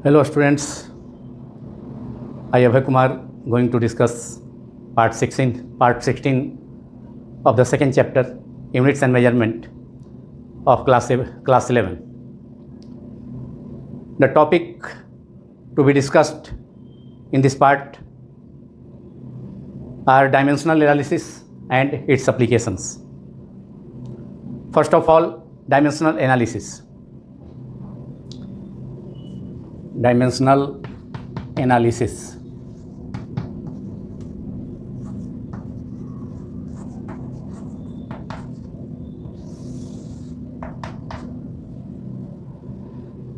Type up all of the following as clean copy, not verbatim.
Hello students, I Abhay Kumar going to discuss part 16 of the second chapter, Units and Measurement of class 11. The topic to be discussed in this part are dimensional analysis and its applications. First of all, dimensional analysis. Dimensional analysis.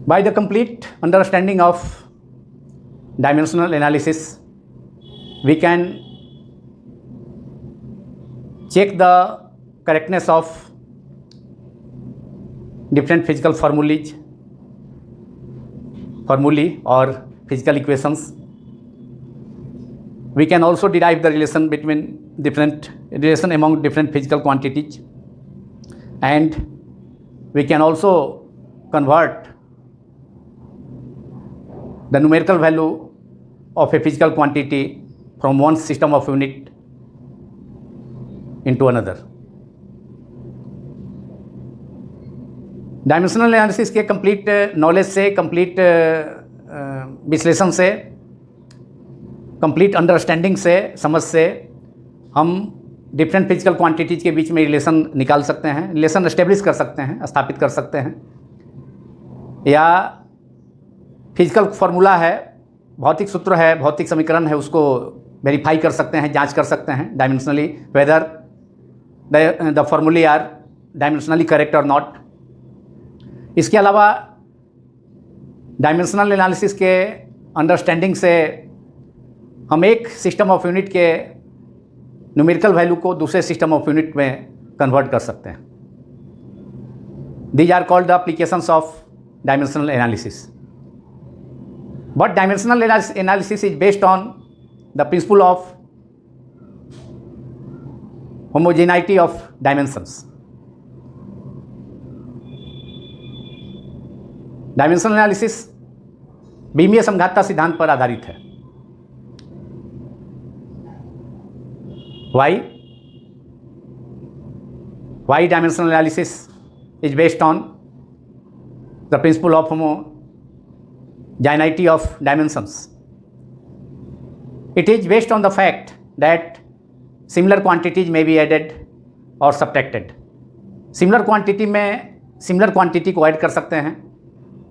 By the complete understanding of dimensional analysis, we can check the correctness of different physical formulae or physical equations. We can also derive the relation among different physical quantities, and we can also convert the numerical value of a physical quantity from one system of unit into another. Dimensional analysis के complete knowledge से, complete विश्लेषण से, complete understanding से, समझ से हम different physical quantities के बीच में रिलेशन निकाल सकते हैं, रिलेशन एस्टेब्लिश कर सकते हैं, स्थापित कर सकते हैं, या फिजिकल फार्मूला है, भौतिक सूत्र है, भौतिक समीकरण है, उसको वेरीफाई कर सकते हैं, जांच कर सकते हैं dimensionally whether the formulae are dimensionally correct और नॉट. इसके अलावा डायमेंशनल एनालिसिस के अंडरस्टैंडिंग से हम एक सिस्टम ऑफ यूनिट के न्यूमेरिकल वैल्यू को दूसरे सिस्टम ऑफ यूनिट में कन्वर्ट कर सकते हैं. These are called the applications of dimensional analysis. But dimensional analysis is based on the principle of homogeneity of dimensions. Dimensional analysis बीमीय समघातता सिद्धांत पर आधारित है. Why dimensional analysis is based on the principle of homogeneity of dimensions. It is based on the fact that similar quantities may be added or subtracted. Similar quantity में similar quantity को add कर सकते हैं,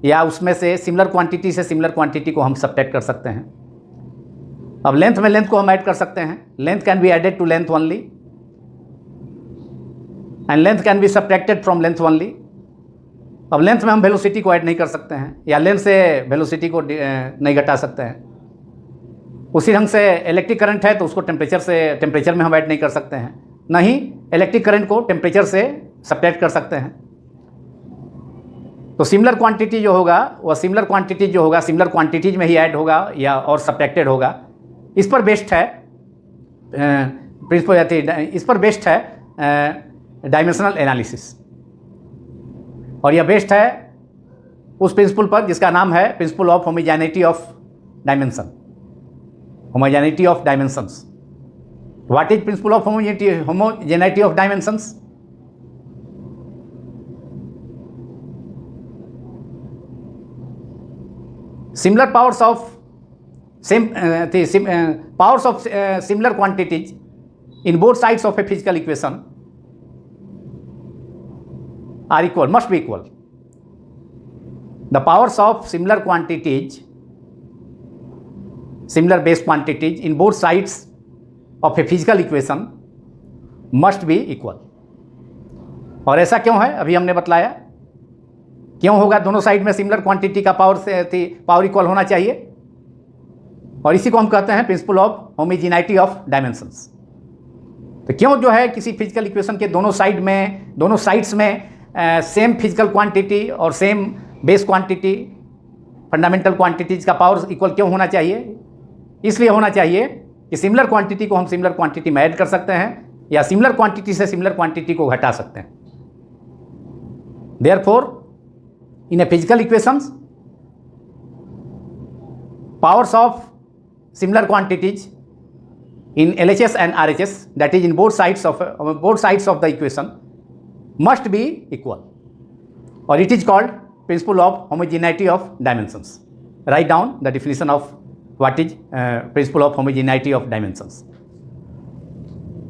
या उसमें से similar quantity से similar quantity को हम सब्ट्रैक्ट कर सकते हैं. अब लेंथ में लेंथ को हम ऐड कर सकते हैं. Length can be added to length only and length can be subtracted from length only. अब लेंथ में हम वेलोसिटी को ऐड नहीं कर सकते हैं, या लेंथ से वेलोसिटी को नहीं घटा सकते हैं. उसी ढंग से इलेक्ट्रिक करंट है तो उसको टेम्परेचर में हम ऐड नहीं कर सकते हैं, नहीं इलेक्ट्रिक करंट को टेम्परेचर से सब्ट्रैक्ट कर सकते हैं. तो सिमिलर क्वांटिटी जो होगा वह सिमिलर क्वांटिटीज में ही ऐड होगा या और सब्ट्रैक्टेड होगा. इस पर बेस्ड है डायमेंशनल एनालिसिस, और यह बेस्ड है उस प्रिंसिपल पर जिसका नाम है principal of homogeneity of dimension. Homogeneity of dimensions. What is principal of homogeneity of dimensions? Similar powers of similar quantities in both sides of a physical equation are equal, must be equal. The powers of similar quantities, similar base quantities in both sides of a physical equation must be equal. और ऐसा क्यों है, अभी हमने बतलाया क्यों होगा. दोनों साइड में सिमिलर क्वांटिटी का पावर इक्वल होना चाहिए, और इसी को हम कहते हैं principal of homogeneity of dimensions. तो क्यों जो है किसी फिजिकल इक्वेशन के दोनों साइड्स में सेम फिजिकल क्वांटिटी और same base quantity, fundamental quantities का पावर इक्वल क्यों होना चाहिए? इसलिए होना चाहिए कि सिमिलर क्वांटिटी को हम सिमिलर क्वांटिटी में ऐड कर सकते हैं, या सिमिलर क्वांटिटी से सिमिलर क्वांटिटी को घटा सकते हैं. Therefore, in a physical equations, powers of similar quantities in LHS and RHS, that is in both sides of the equation, must be equal, or it is called principle of homogeneity of dimensions. Write down the definition of what is principle of homogeneity of dimensions.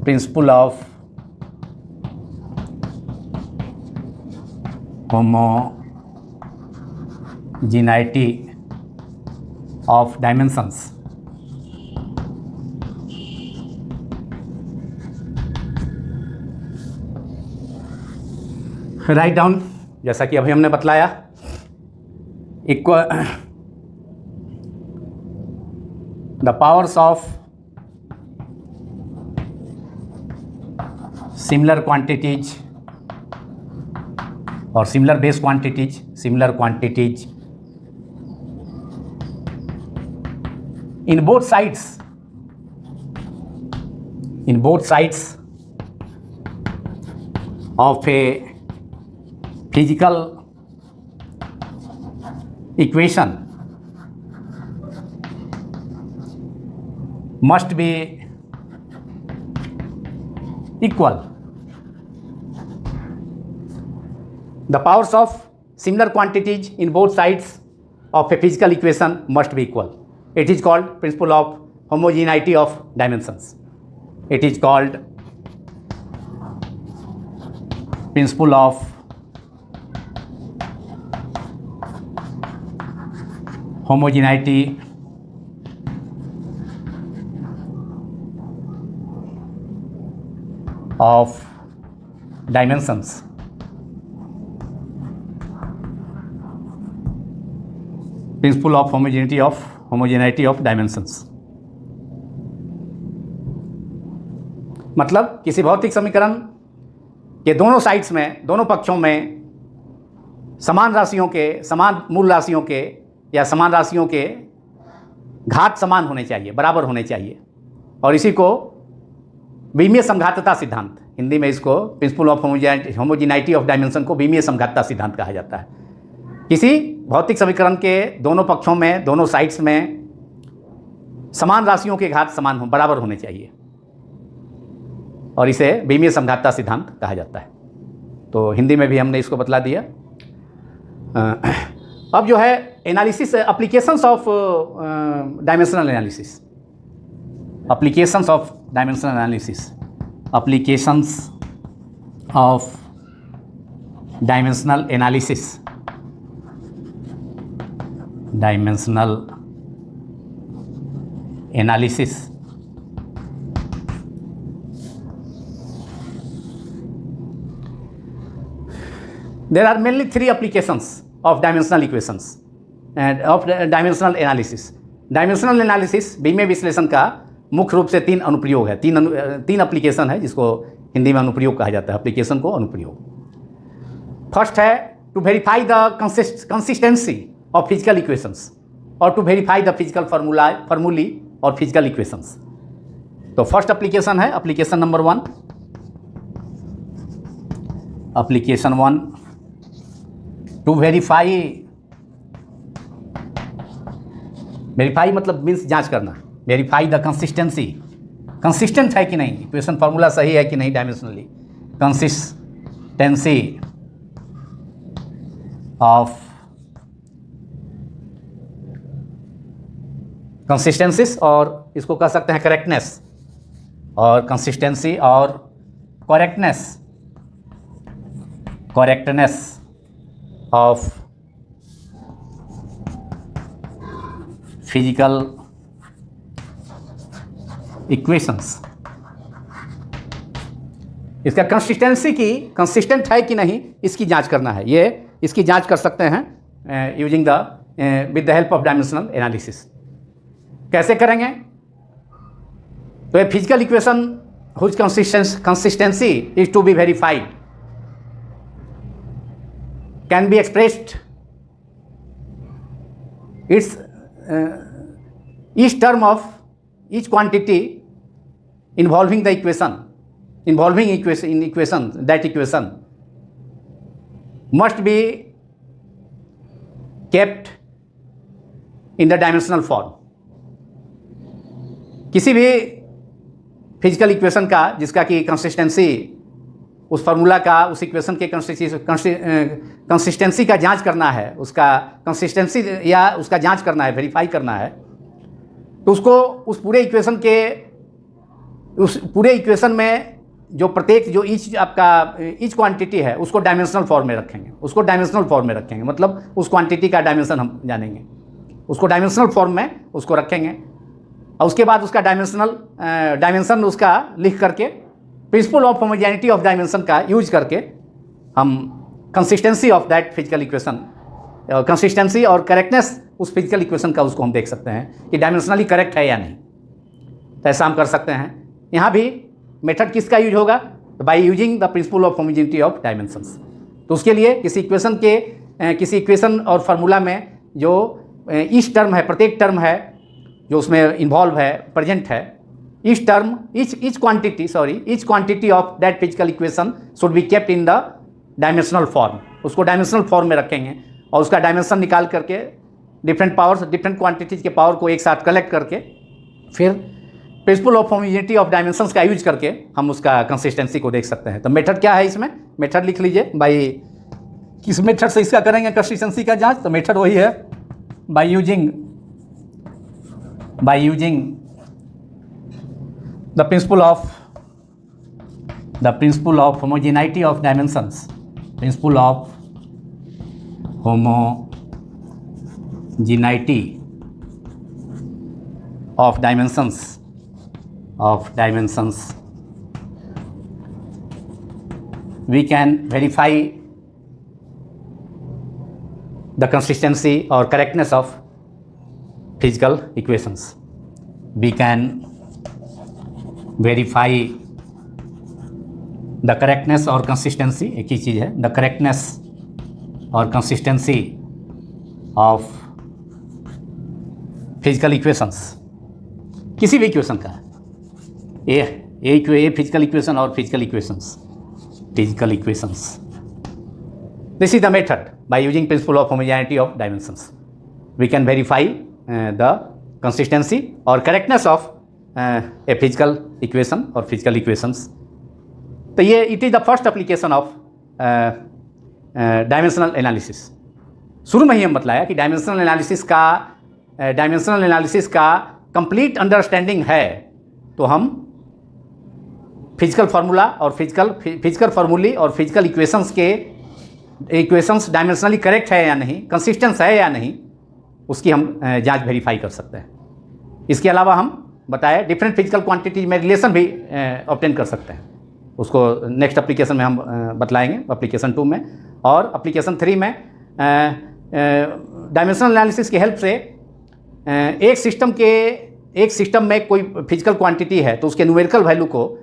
Principle of homogeneity of dimensions. Write down, जैसा कि अभी हमने बतलाया, equal the powers of similar quantities और similar base quantities, similar quantities in both sides of a physical equation must be equal. The powers of similar quantities in both sides of a physical equation must be equal. It is called principle of homogeneity of dimensions. It is called principle of homogeneity of dimensions. Principle of homogeneity of dimensions. मतलब किसी भौतिक समीकरण के दोनों sides में, दोनों पक्षों में समान राशियों के, समान मूल राशियों के या समान राशियों के घात समान होने चाहिए, बराबर होने चाहिए, और इसी को विमीय समघातता सिद्धांत, हिंदी में इसको principal of homogeneity of dimension को विमीय समघातता सिद्धांत कहा जाता है। किसी भौतिक समीकरण के दोनों पक्षों में, दोनों साइड्स में समान राशियों के घात समान बराबर होने चाहिए, और इसे विमीय समघातता सिद्धांत कहा जाता है। तो हिंदी में भी हमने इसको बतला दिया। अब जो है analysis, applications of dimensional analysis, applications of dimensional analysis, applications of dimensional analysis, dimensional analysis. There are mainly three applications of dimensional equations and of dimensional analysis. Dimensional analysis विमीय विश्लेषण का मुख्य रूप से तीन अनुप्रयोग है, तीन एप्लीकेशन है, जिसको हिंदी में अनुप्रयोग कहा जाता है, एप्लीकेशन को अनुप्रयोग। फर्स्ट है to verify the consistency of physical equations और to verify the physical formulae और फिजिकल इक्वेशंस। तो फर्स्ट एप्लीकेशन है application number 1, application 1 to verify मतलब मीन्स जांच करना, वेरीफाई द कंसिस्टेंसी, कंसिस्टेंट है कि नहीं, इक्वेशन फार्मूला सही है कि नहीं डायमेंशनली, कंसिस्टेंसी ऑफ कंसिस्टेंसीज, और इसको कह सकते हैं करेक्टनेस, और कंसिस्टेंसी और करेक्टनेस ऑफ फिजिकल इक्वेशंस। इसका कंसिस्टेंसी की, कंसिस्टेंट है कि नहीं, इसकी जांच करना है। ये इसकी जांच कर सकते हैं using the with the help of dimensional analysis. कैसे करेंगे? तो a physical equation whose consistency is to be verified can be expressed, its each term of each quantity involving the equation, that equation must be kept in the dimensional form. किसी भी physical equation का जिसका कि consistency उस formula का उस equation के consistency का जांच करना है, उसका कंसिस्टेंसी या उसका जांच करना है, वेरीफाई करना है, तो उसको उस पूरे इक्वेशन में जो प्रत्येक जो ईच क्वांटिटी है उसको डायमेंशनल फॉर्म में रखेंगे, मतलब उस क्वांटिटी का डायमेंशन हम जानेंगे, उसको डायमेंशनल फॉर्म में उसको रखेंगे और उसके बाद उसका डायमेंशन उसका लिख करके principal of homogeneity of dimension का यूज करके हम consistency of that physical equation, consistency और करेक्टनेस उस फिजिकल इक्वेशन का उसको हम देख सकते हैं कि डायमेंशनली करेक्ट है या नहीं। तो ऐसा हम कर सकते हैं। यहाँ भी मेथड किसका यूज होगा? By using the principle of homogeneity of dimensions. तो उसके लिए किसी इक्वेशन और फार्मूला में जो ईच टर्म है, प्रत्येक टर्म है जो उसमें इन्वॉल्व है, प्रेजेंट है, each quantity of that physical equation should be kept in the dimensional form. उसको डायमेंशनल फॉर्म में रखेंगे और उसका डायमेंशन निकाल करके डिफरेंट क्वांटिटीज के पावर को एक साथ कलेक्ट करके फिर principal of homogeneity of dimensions का यूज करके हम उसका कंसिस्टेंसी को देख सकते हैं। तो मेथड क्या है इसमें? मेथड लिख लीजिए। बाई किस मेथड से इसका करेंगे कंसिस्टेंसी का जांच? तो मेथड वही है, by using the principle of homogeneity of dimensions, principle of homogeneity of dimensions we can verify the consistency or correctness of physical equations. We can verify the correctness और consistency, एक ही चीज़ है, the correctness और consistency of physical equations, किसी भी equation का, a physical equation और physical equations. This is the method by using principle of homogeneity of dimensions we can verify the consistency और correctness of a physical equation और physical equations. तो ये it is the first application of dimensional analysis. शुरू में ही हम बतलाया कि डायमेंशनल एनालिसिस का कंप्लीट अंडरस्टैंडिंग है तो हम फिजिकल फार्मूला और फिजिकल फार्मूली और फिजिकल इक्वेशंस डायमेंशनली करेक्ट है या नहीं, कंसिस्टेंस है या नहीं, उसकी हम जांच वेरीफाई कर सकते हैं। इसके अलावा हम बताया डिफरेंट फिजिकल क्वांटिटीज में रिलेशन भी ऑब्टेन कर सकते हैं। उसको नेक्स्ट एप्लीकेशन में हम बतलाएंगे, एप्लीकेशन 2 में। और एप्लीकेशन 3 में डायमेंशनल एनालिसिस की हेल्प से एक सिस्टम में कोई फिजिकल क्वांटिटी है तो उसके न्यूमेरिकल वैल्यू को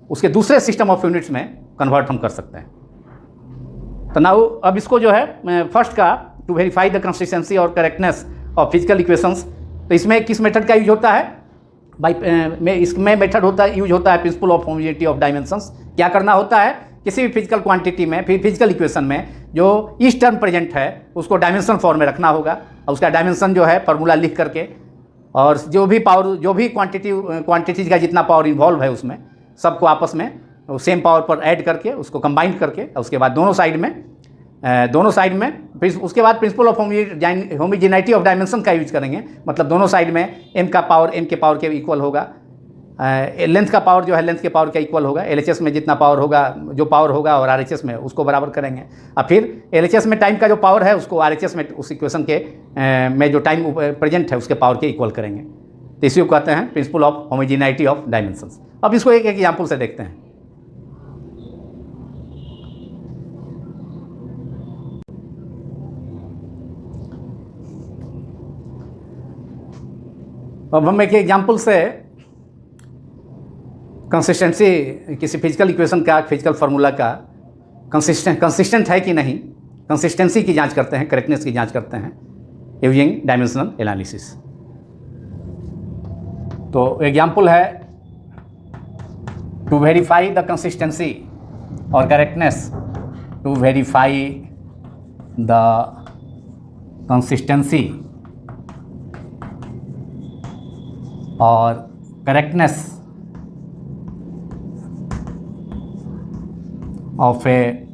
उसके दूसरे सिस्टम ऑफ यूनिट्स में कन्वर्ट हम कर सकते हैं। तो नाउ अब इसको जो है फर्स्ट का टू वेरीफाई द कंसिस्टेंसी और करेक्टनेस ऑफ फिजिकल इक्वेशंस, तो इसमें किस मेथड का यूज होता है? इसमें मेथड यूज होता है principal of homogeneity of dimensions. क्या करना होता है? किसी भी फिजिकल क्वांटिटी में, फिजिकल इक्वेशन में जो ईच टर्म प्रेजेंट है उसको डायमेंशन फॉर्म में रखना होगा और उसका डायमेंशन जो है फार्मूला लिख करके, और जो भी क्वांटिटीज का जितना पावर इन्वॉल्व है उसमें सबको आपस में सेम पावर पर ऐड करके उसको कंबाइन करके उसके बाद दोनों साइड में उसके बाद principal of homogeneity of dimension का यूज करेंगे। मतलब दोनों साइड में m के पावर के इक्वल होगा, लेंथ का पावर जो है लेंथ के पावर के इक्वल होगा, LHS में जितना पावर होगा और RHS में उसको बराबर करेंगे। और फिर LHS में टाइम का जो पावर है उसको RHS में उस इक्वेशन के में जो टाइम प्रेजेंट है उसके पावर के इक्वल करेंगे। तो इसी को कहते हैं principal of homogeneity of dimensions. अब इसको एक एग्जाम्पल से देखते हैं। अब हम एक एग्जाम्पल से कंसिस्टेंसी किसी फिजिकल इक्वेशन का, फिजिकल फार्मूला का कंसिस्टेंट है कि नहीं, कंसिस्टेंसी की जांच करते हैं, करेक्टनेस की जांच करते हैं यूजिंग डायमेंशनल एनालिसिस। तो एग्जाम्पल है टू वेरीफाई द कंसिस्टेंसी और correctness, to verify the consistency और correctness of a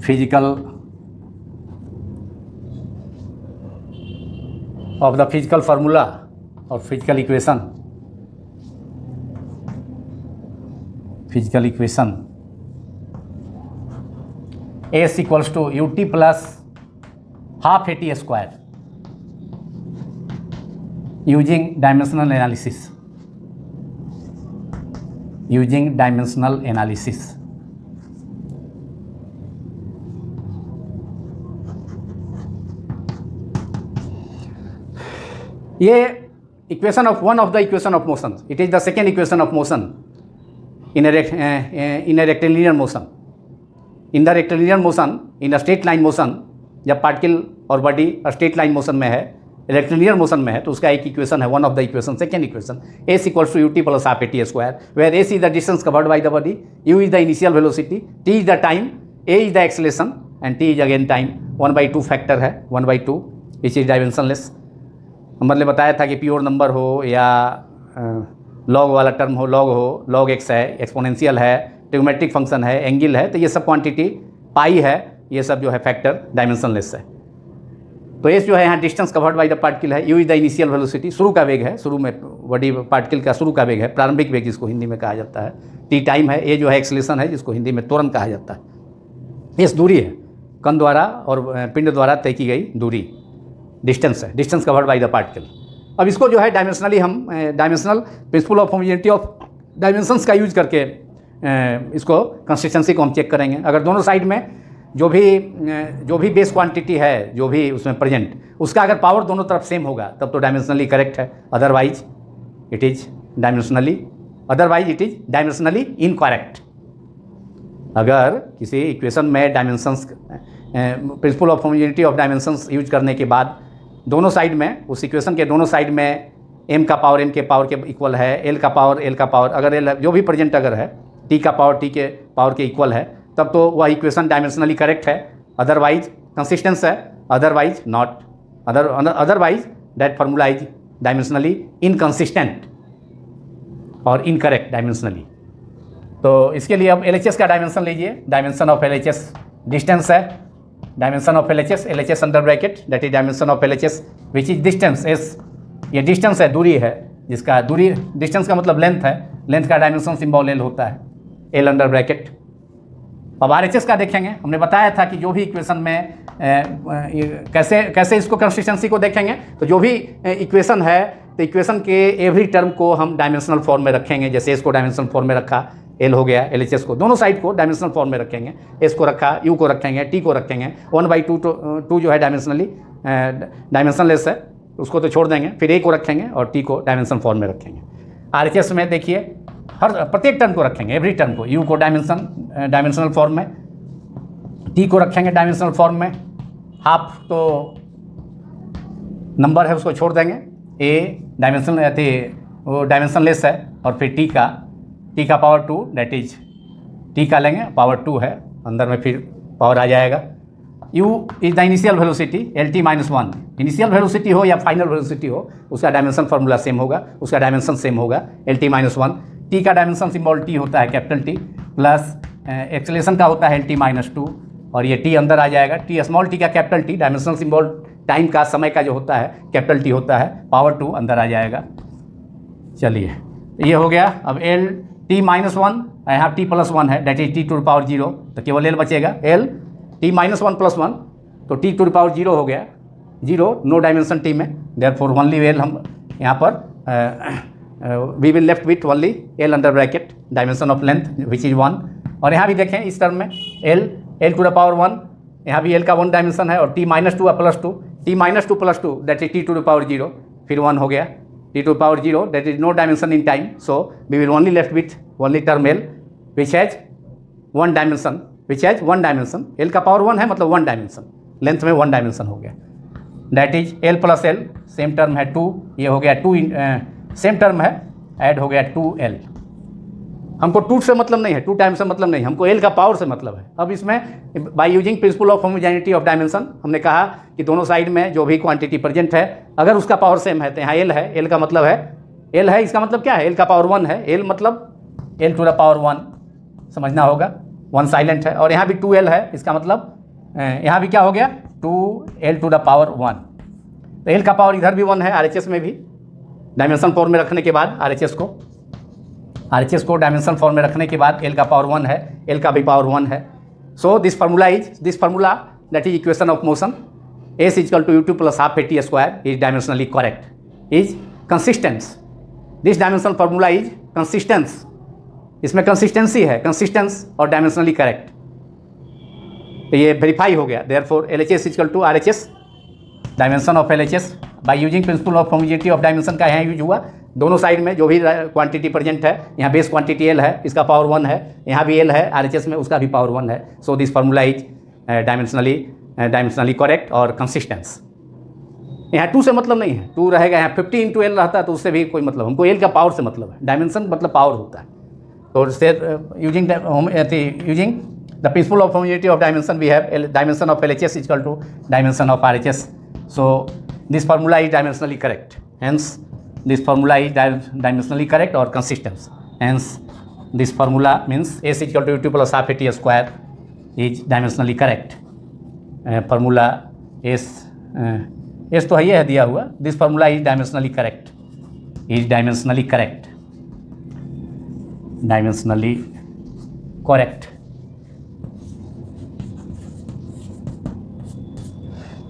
physical of the physical formula or physical equation S equals to ut plus half at square using dimensional analysis. ये equation of one of the equation of motion, it is the second equation of motion in A rectilinear motion. In the rectilinear motion, in a straight line motion, जब particle और body straight line motion में है, rectilinear motion में है, तो उसका एक equation है, one of the equation, second equation, S equals to ut plus half at square, where S is the distance covered by the body, u is the initial velocity, t is the time, a is the acceleration and t is again time. 1/2 factor है, 1/2, which is dimensionless. मतलब बताया था कि pure number हो या log वाला term हो, log x है, एक्सपोनेंशियल है, ट्रिग्नोमेट्रिक फंक्शन है, एंगल है, तो ये सब क्वांटिटी पाई है, ये सब जो है फैक्टर डायमेंशनलेस है. तो एस जो है यहाँ distance covered by the particle है, U is the initial velocity, शुरू का वेग है, शुरू में बॉडी पार्टिकल का शुरू का वेग है, प्रारंभिक वेग जिसको हिंदी में कहा जाता है. टी टाइम है, ए जो है एक्सेलेरेशन है, जिसको हिंदी में त्वरण कहा जाता है. एस दूरी है, कण द्वारा और पिंड द्वारा तय की गई दूरी, डिस्टेंस है, distance covered by the particle. अब इसको जो है डायमेंशनली हम dimensional principal of homogeneity of dimensions का यूज करके इसको कंसिस्टेंसी को हम चेक करेंगे. अगर दोनों साइड में जो भी बेस क्वांटिटी है, जो भी उसमें प्रेजेंट, उसका अगर पावर दोनों तरफ सेम होगा तब तो डायमेंशनली करेक्ट है, otherwise it is dimensionally incorrect. अगर किसी इक्वेशन में dimensions principal of homogeneity of dimensions use करने के बाद दोनों साइड में, उस इक्वेशन के दोनों साइड में m का पावर m के पावर के इक्वल है, l का पावर अगर l जो भी प्रेजेंट अगर है, t का पावर t के पावर के इक्वल है, तब तो वह इक्वेशन डायमेंशनली करेक्ट है, अदरवाइज कंसिस्टेंस है, otherwise not, otherwise that formula is dimensionally inconsistent और इनकरेक्ट डायमेंशनली. तो इसके लिए अब LHS का डायमेंशन लीजिए. डायमेंशन ऑफ LHS डिस्टेंस है, dimension of LHS under bracket, that is dimension of LHS which is distance. S ये डिस्टेंस है, दूरी है, जिसका दूरी, डिस्टेंस का मतलब लेंथ है, लेंथ का डायमेंशन सिंबल L होता है, L अंडर ब्रैकेट. अब RHS का देखेंगे. हमने बताया था कि जो भी इक्वेशन में कैसे इसको कंसिस्टेंसी को देखेंगे, तो जो भी इक्वेशन है, तो इक्वेशन के एवरी टर्म को हम डायमेंशनल फॉर्म में रखेंगे. जैसे इसको डायमेंशनल फॉर्म में रखा, L हो गया, LHS को दोनों साइड को डायमेंशनल फॉर्म में रखेंगे. S को रखा, U को रखेंगे, T को रखेंगे. 1/2 जो है डायमेंशनलेस है, उसको तो छोड़ देंगे. फिर A को रखेंगे और T को डायमेंशन फॉर्म में रखेंगे. RHS में देखिए, हर प्रत्येक टर्म को रखेंगे, एवरी टर्म को. U को डायमेंशनल फॉर्म में, T को रखेंगे डायमेंशनल फॉर्म में. हाफ तो नंबर है, उसको छोड़ देंगे. A वो डायमेंशनलेस है. और फिर T का पावर 2, दैट इज T का लेंगे, पावर 2 है, अंदर में फिर पावर आ जाएगा. U is the initial velocity, LT-1. Initial velocity हो या फाइनल वेलोसिटी हो, उसका डायमेंशन फार्मूला सेम होगा, उसका डायमेंशन सेम होगा, LT-1. T का डायमेंशन सिंबल T होता है, कैपिटल T, प्लस एक्सेलेरेशन का होता है LT-2, और ये T अंदर आ जाएगा. T स्मॉल t का capital T, dimension symbol time का, समय का जो होता है, कैपिटल T होता है, पावर 2 अंदर आ जाएगा. चलिए, ये हो गया. अब LT-1, यहाँ T+1 है, दैट इज T⁻0, तो केवल L बचेगा. T-1+1, तो T⁻0 हो गया, 0, नो डायमेंशन T में, देयरफॉर ओनली L. हम यहाँ पर we will left with only L under bracket, dimension of length which is 1. और यहाँ भी देखें इस टर्म में L⁻1, यहाँ भी L का 1 डायमेंशन है, और T-2 + 2, T-2 + 2 that is T⁻0, फिर 1 हो गया. T⁻0 that is no dimension in time, so we will only left with only term L which has one dimension. L का पावर 1 है, मतलब 1 डायमेंशन, लेंथ में 1 डायमेंशन हो गया. That is L + L, same term है 2, ये हो गया 2, सेम टर्म है, ऐड हो गया 2L. हमको 2 से मतलब नहीं है, 2 टाइम्स से मतलब नहीं, हमको एल का पावर से मतलब है। अब इसमें bye using principle of homogeneity of dimension हमने कहा कि दोनों साइड में जो भी क्वांटिटी प्रेजेंट है अगर उसका पावर सेम है तो यहाँ एल है, एल का मतलब है, एल है इसका मतलब क्या है, एल का पावर 1 है, एल मतलब एल टू द पावर 1 समझना होगा, 1 साइलेंट है। और यहाँ भी 2L है, इसका मतलब यहाँ भी क्या हो गया 2L टू द पावर 1। तो एल का पावर इधर भी 1 है, RHS में भी डायमेंशन फॉर्म में रखने के बाद RHS को डायमेंशन फॉर्म में रखने के बाद एल का पावर 1 है, एल का भी पावर 1 है। So this formula that is equation of motion S equal to U2 plus half AT square is dimensionally correct, is consistence. This dimensional formula is consistence, इसमें कंसिस्टेंसी है, consistence और dimensionally correct, तो ये verify हो गया। Therefore LHS equal to RHS dimension of LHS by using principle of homogeneity of dimension का यहाँ use हुआ। दोनों साइड में जो भी क्वांटिटी प्रेजेंट है, यहाँ बेस क्वांटिटी L है, इसका पावर 1 है, यहाँ भी L है RHS में, उसका भी पावर 1 है। So this formula is dimensionally correct और कंसिस्टेंस। यहाँ 2 से मतलब नहीं है, 2 रहेगा, यहाँ 50 × L रहता है तो उससे भी कोई मतलब, हमको L का पावर से मतलब है, डायमेंशन मतलब पावर होता है। तो using the principle of homogeneity of dimension we have dimension of LHS equal to dimension of RHS। So this formula is dimensionally correct. Hence, this formula is dimensionally correct or consistent. Hence, this formula means S equal to U2 plus half AT square is dimensionally correct. Formula S तो है दिया हुआ. This formula is dimensionally correct. Is dimensionally correct. Dimensionally correct.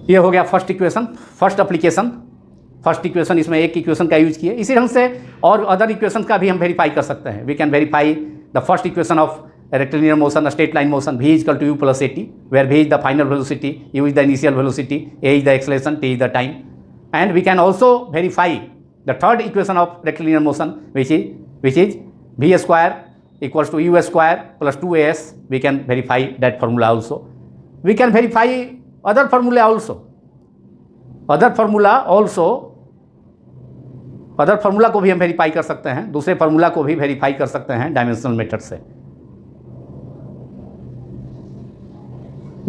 ये हो गया first equation, first application, first equation. इसमें एक equation का यूज किए, इसी ढंग से और अदर इक्वेशन का भी हम वेरीफाई कर सकते हैं। We can verify the first equation of rectilinear motion, straight line motion, V equal to U plus AT, where V is the final velocity, U is the initial velocity, A is the acceleration, T is the time. And we can also verify the third equation of rectilinear motion which is V square equals to U square plus 2AS। We can verify that formula also. We can verify other formula also, other formula को भी हम verify कर सकते हैं, दूसरे formula को भी verify कर सकते हैं डायमेंशनल मेथड से।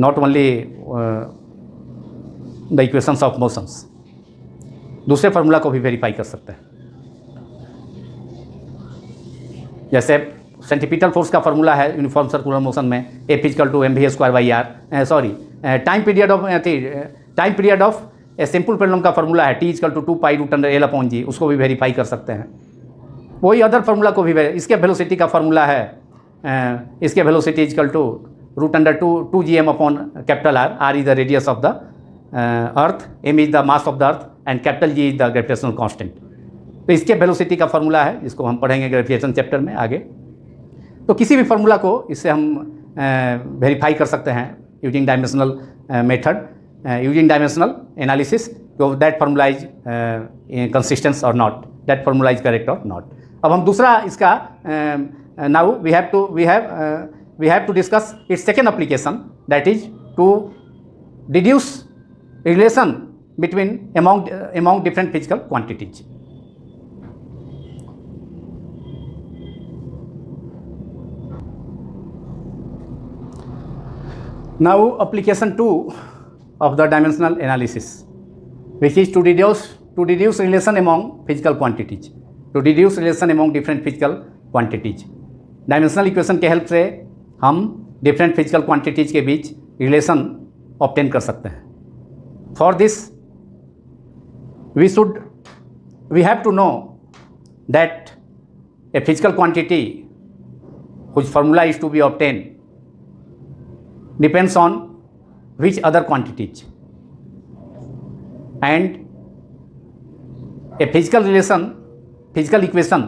Not only the equations of motions, दूसरे फार्मूला को भी वेरीफाई कर सकते हैं। जैसे सेंट्रीपिटल फोर्स का फार्मूला है यूनिफॉर्म सर्कुलर मोशन में, F equal to mv square by R, sorry time period of a simple pendulum का फार्मूला है T equal to 2 pi root under L upon G, उसको भी वेरीफाई कर सकते हैं। वही अदर फार्मूला को भी, इसके वेलोसिटी का फार्मूला है, इसके velocity equal to root under 2 GM upon capital R, R is the radius of the earth, M is the mass of the earth and capital G is the gravitational constant. तो इसके velocity का formula है, जिसको हम पढ़ेंगे gravitation chapter में आगे। तो किसी भी फार्मूला को इससे हम वेरीफाई कर सकते हैं using dimensional method, using dimensional analysis, तो दैट फार्मूला इज कंसिस्टेंस और नॉट, दैट फार्मूला इज करेक्ट और नॉट। अब हम दूसरा इसका now we have to discuss its second application, that is to deduce relation between among different physical quantities. Now application 2 of the dimensional analysis, which is to deduce relation among physical quantities, to deduce relation among different physical quantities. Dimensional equation के help से हम different physical quantities के बीच relation obtain कर सकते हैं। For this we have to know that a physical quantity whose formula is to be obtained depends on which other quantities, and a physical equation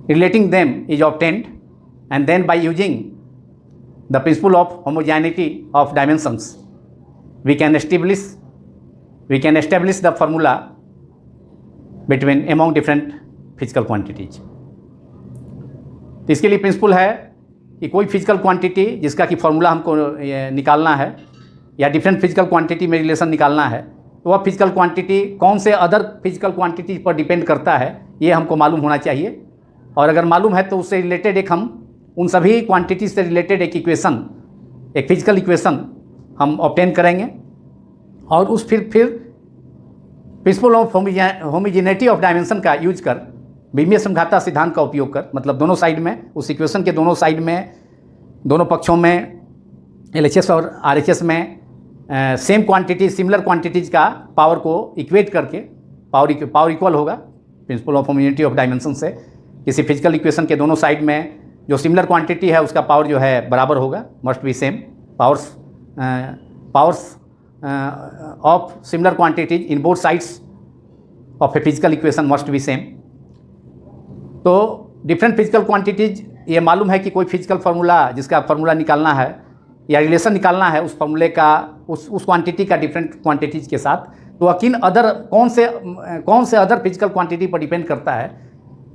relating them is obtained, and then by using the principle of homogeneity of dimensions we can establish the formula between among different physical quantities. तो इसके लिए principal है कि कोई physical quantity जिसका कि formula हमको निकालना है या डिफरेंट फिजिकल क्वांटिटी में रिलेशन निकालना है, तो वह फिजिकल क्वांटिटी कौन से अदर फिजिकल क्वांटिटी पर डिपेंड करता है, ये हमको मालूम होना चाहिए। और अगर मालूम है तो उससे रिलेटेड एक हम उन सभी क्वांटिटी से रिलेटेड एक इक्वेशन, एक फिजिकल इक्वेशन हम ऑब्टेन करेंगे और उस फिर principal of homogeneity of dimension का यूज कर बीमीय समघाता सिद्धांत का उपयोग कर, मतलब दोनों साइड में, उस इक्वेशन के दोनों साइड में, दोनों पक्षों में LHS और RHS में सेम क्वांटिटी, सिमिलर क्वांटिटीज़ का पावर को इक्वेट करके पावर इक्वल होगा principal of homogeneity of dimension से। किसी फिजिकल इक्वेशन के दोनों साइड में जो सिमिलर क्वांटिटी है उसका पावर जो है बराबर होगा, must be same. Powers of similar quantities in both sides of a physical equation must be same. तो डिफरेंट फिजिकल क्वांटिटीज, ये मालूम है कि कोई फिजिकल फार्मूला जिसका फार्मूला निकालना है या रिलेशन निकालना है उस फार्मूले का, उस क्वांटिटी का डिफरेंट क्वांटिटीज के साथ, तो किन अदर कौन से अदर फिजिकल क्वांटिटी पर डिपेंड करता है,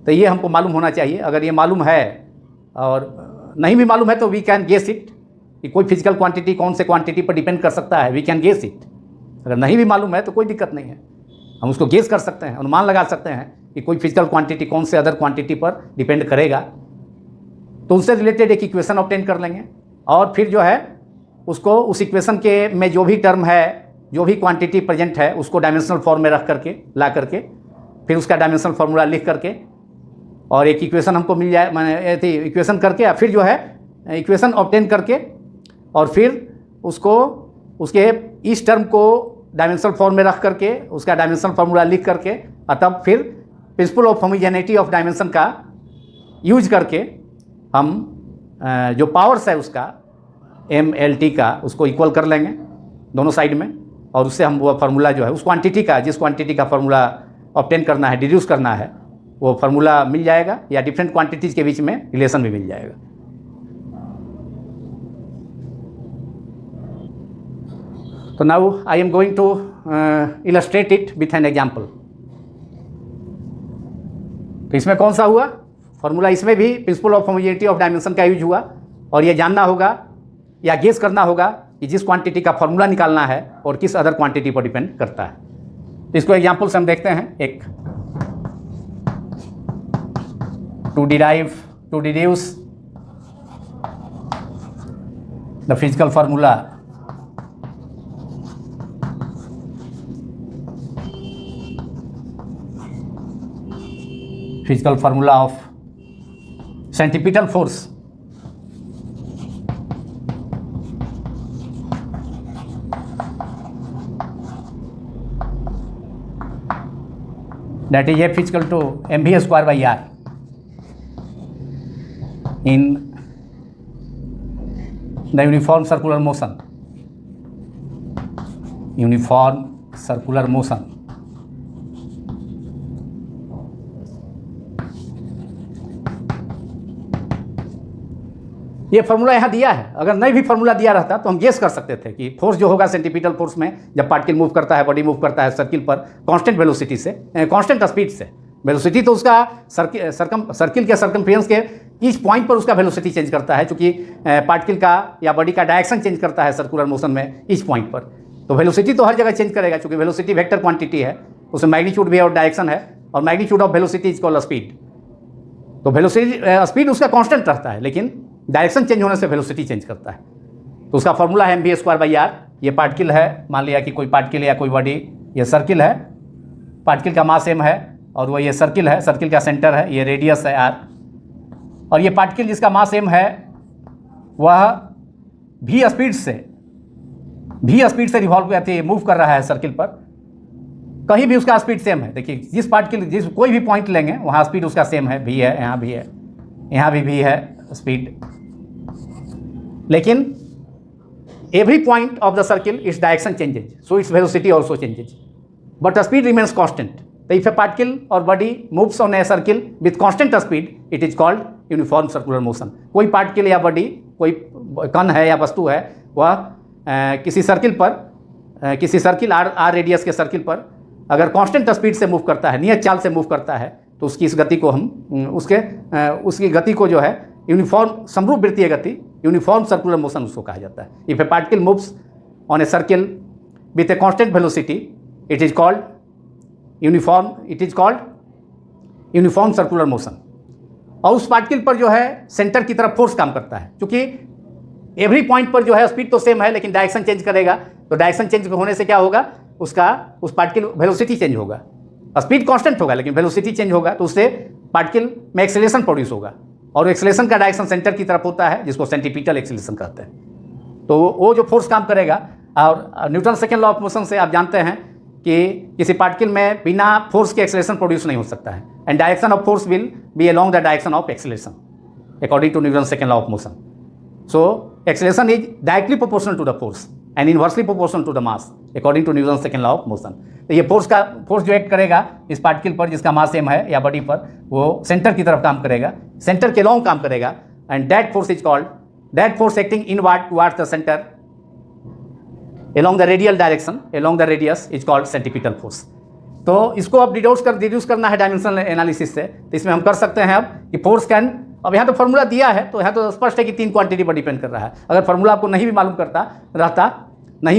तो ये हमको मालूम होना चाहिए। अगर ये मालूम है और नहीं भी मालूम है तो वी कैन गेस इट कि कोई फिजिकल क्वांटिटी कौन से क्वांटिटी पर डिपेंड कर सकता है, वी कैन गेस इट। अगर नहीं भी मालूम है तो कोई दिक्कत नहीं है, हम उसको गेस कर सकते हैं, अनुमान लगा सकते हैं कि कोई फिजिकल क्वांटिटी कौन से अदर क्वांटिटी पर डिपेंड करेगा। तो उससे रिलेटेड एक इक्वेशन ऑब्टेन कर लेंगे और फिर जो है उसको उस इक्वेशन के में जो भी टर्म है, जो भी क्वांटिटी प्रेजेंट है, उसको डायमेंशनल फॉर्म में रख करके, ला करके, फिर उसका डायमेंशनल फार्मूला लिख करके और एक इक्वेशन हमको मिल जाए, मैंने इक्वेशन करके फिर जो है इक्वेशन ऑब्टेन करके और फिर उसको उसके इस टर्म को डायमेंशनल फॉर्म में रख करके उसका डायमेंशनल फार्मूला लिख करके और तब फिर principal of homogeneity of dimension का यूज करके हम जो पावर्स है उसका MLT का उसको इक्वल कर लेंगे दोनों साइड में, और उससे हम वो फार्मूला जो है उस क्वांटिटी का, जिस क्वांटिटी का फार्मूला ऑब्टेन करना है, डिड्यूस करना है, वो फार्मूला मिल जाएगा या डिफरेंट क्वांटिटीज़ के बीच में रिलेशन भी मिल जाएगा। तो now I am going to illustrate it with an example. तो इसमें कौन सा हुआ फार्मूला, इसमें भी principle of homogeneity of dimension का यूज हुआ और ये जानना होगा या गेस करना होगा कि जिस क्वांटिटी का फार्मूला निकालना है और किस अदर क्वांटिटी पर डिपेंड करता है। तो इसको एग्जाम्पल से हम देखते हैं। एक to deduce the physical formula of centripetal force that is F equal to mv square by r in the uniform circular motion. ये फार्मूला यहाँ दिया है। अगर नहीं भी फार्मूला दिया रहता तो हम गेस कर सकते थे कि फोर्स जो होगा सेंट्रीपिटल फोर्स में, जब पार्टिकल मूव करता है, बॉडी मूव करता है सर्किल पर कांस्टेंट वेलोसिटी से, कांस्टेंट स्पीड से, वेलोसिटी तो उसका सर्किल के सर्कमफ्रेंस के ईच पॉइंट पर उसका वेलोसिटी चेंज करता है, क्योंकि पार्टिकल का या बॉडी का डायरेक्शन चेंज करता है सर्कुलर मोशन में ईच पॉइंट पर। तो वेलोसिटी तो हर जगह चेंज करेगा, क्योंकि वेलोसिटी वेक्टर क्वांटिटी है, उसमें मैग्नीट्यूड भी और डायरेक्शन है, और magnitude of velocity is called speed. तो वेलोसिटी स्पीड उसका कांस्टेंट रहता है, लेकिन डायरेक्शन चेंज होने से वेलोसिटी चेंज करता है। तो उसका फॉर्मूला है mv स्क्वायर बाई आर। ये पार्टिकल है, मान लिया कि कोई पार्टिकल या कोई बॉडी, ये सर्किल है, पार्टिकल का मास m है और वो ये सर्किल है, सर्किल का सेंटर है, ये रेडियस है r, और ये पार्टिकल जिसका मास m है वह v स्पीड से रिवॉल्व करते हैं, मूव कर रहा है सर्किल पर। कहीं भी उसका स्पीड सेम है। देखिए जिस पार्टिकल कोई भी पॉइंट लेंगे वहाँ स्पीड उसका सेम है, v है, यहाँ भी है, यहाँ भी v है स्पीड, लेकिन every point of the circle its direction changes, so its velocity also changes, but the speed remains constant. So if a particle or body moves on a circle with constant speed, it is called uniform circular motion. कोई particle या body, कोई कण है या वस्तु है, वह किसी सर्किल r रेडियस के सर्किल पर अगर कांस्टेंट स्पीड से मूव करता है, नियत चाल से मूव करता है, तो उसकी इस गति को हम उसकी गति को जो है यूनिफॉर्म समरूप वृत्तीय गति, यूनिफॉर्म सर्कुलर मोशन उसको कहा जाता है। If A particle moves on a circle with a constant velocity, it is called uniform circular motion. और उस पार्टिकल पर जो है सेंटर की तरफ फोर्स काम करता है, क्योंकि एवरी पॉइंट पर जो है स्पीड तो सेम है लेकिन डायरेक्शन चेंज करेगा, तो डायरेक्शन चेंज होने से क्या होगा, उसका उस पार्टिकल वेलोसिटी चेंज होगा। स्पीड कांस्टेंट होगा लेकिन वेलोसिटी चेंज होगा, तो उससे पार्टिकल में एक्सेलरेशन प्रोड्यूस होगा, और एक्सेलरेशन का डायरेक्शन सेंटर की तरफ होता है, जिसको सेंटीपिटल एक्सेलरेशन कहते हैं। तो वो जो फोर्स काम करेगा, और Newton second law of motion से आप जानते हैं कि किसी पार्टिकल में बिना फोर्स के एक्सेलरेशन प्रोड्यूस नहीं हो सकता है, and direction of force will be along the direction of acceleration according to Newton second law of motion. So acceleration is directly proportional to the force and inversely proportional to the mass according to Newton second law of motion. तो ये force जो act करेगा इस particle पर जिसका मास m है या body पर, वो सेंटर की तरफ काम करेगा, सेंटर के लॉन्ग काम करेगा, and that force is called, that force acting inward towards the centre along the radial direction, along the radius is called centripetal force। तो इसको अब डिड्यूस करना है डायमेंशनल एनालिसिस से, तो इसमें हम कर सकते हैं अब कि फोर्स कैन, अब यहाँ तो फार्मूला दिया है, तो यहाँ तो स्पष्ट है कि 3 क्वांटिटी पर डिपेंड कर रहा है। अगर फार्मूला आपको नहीं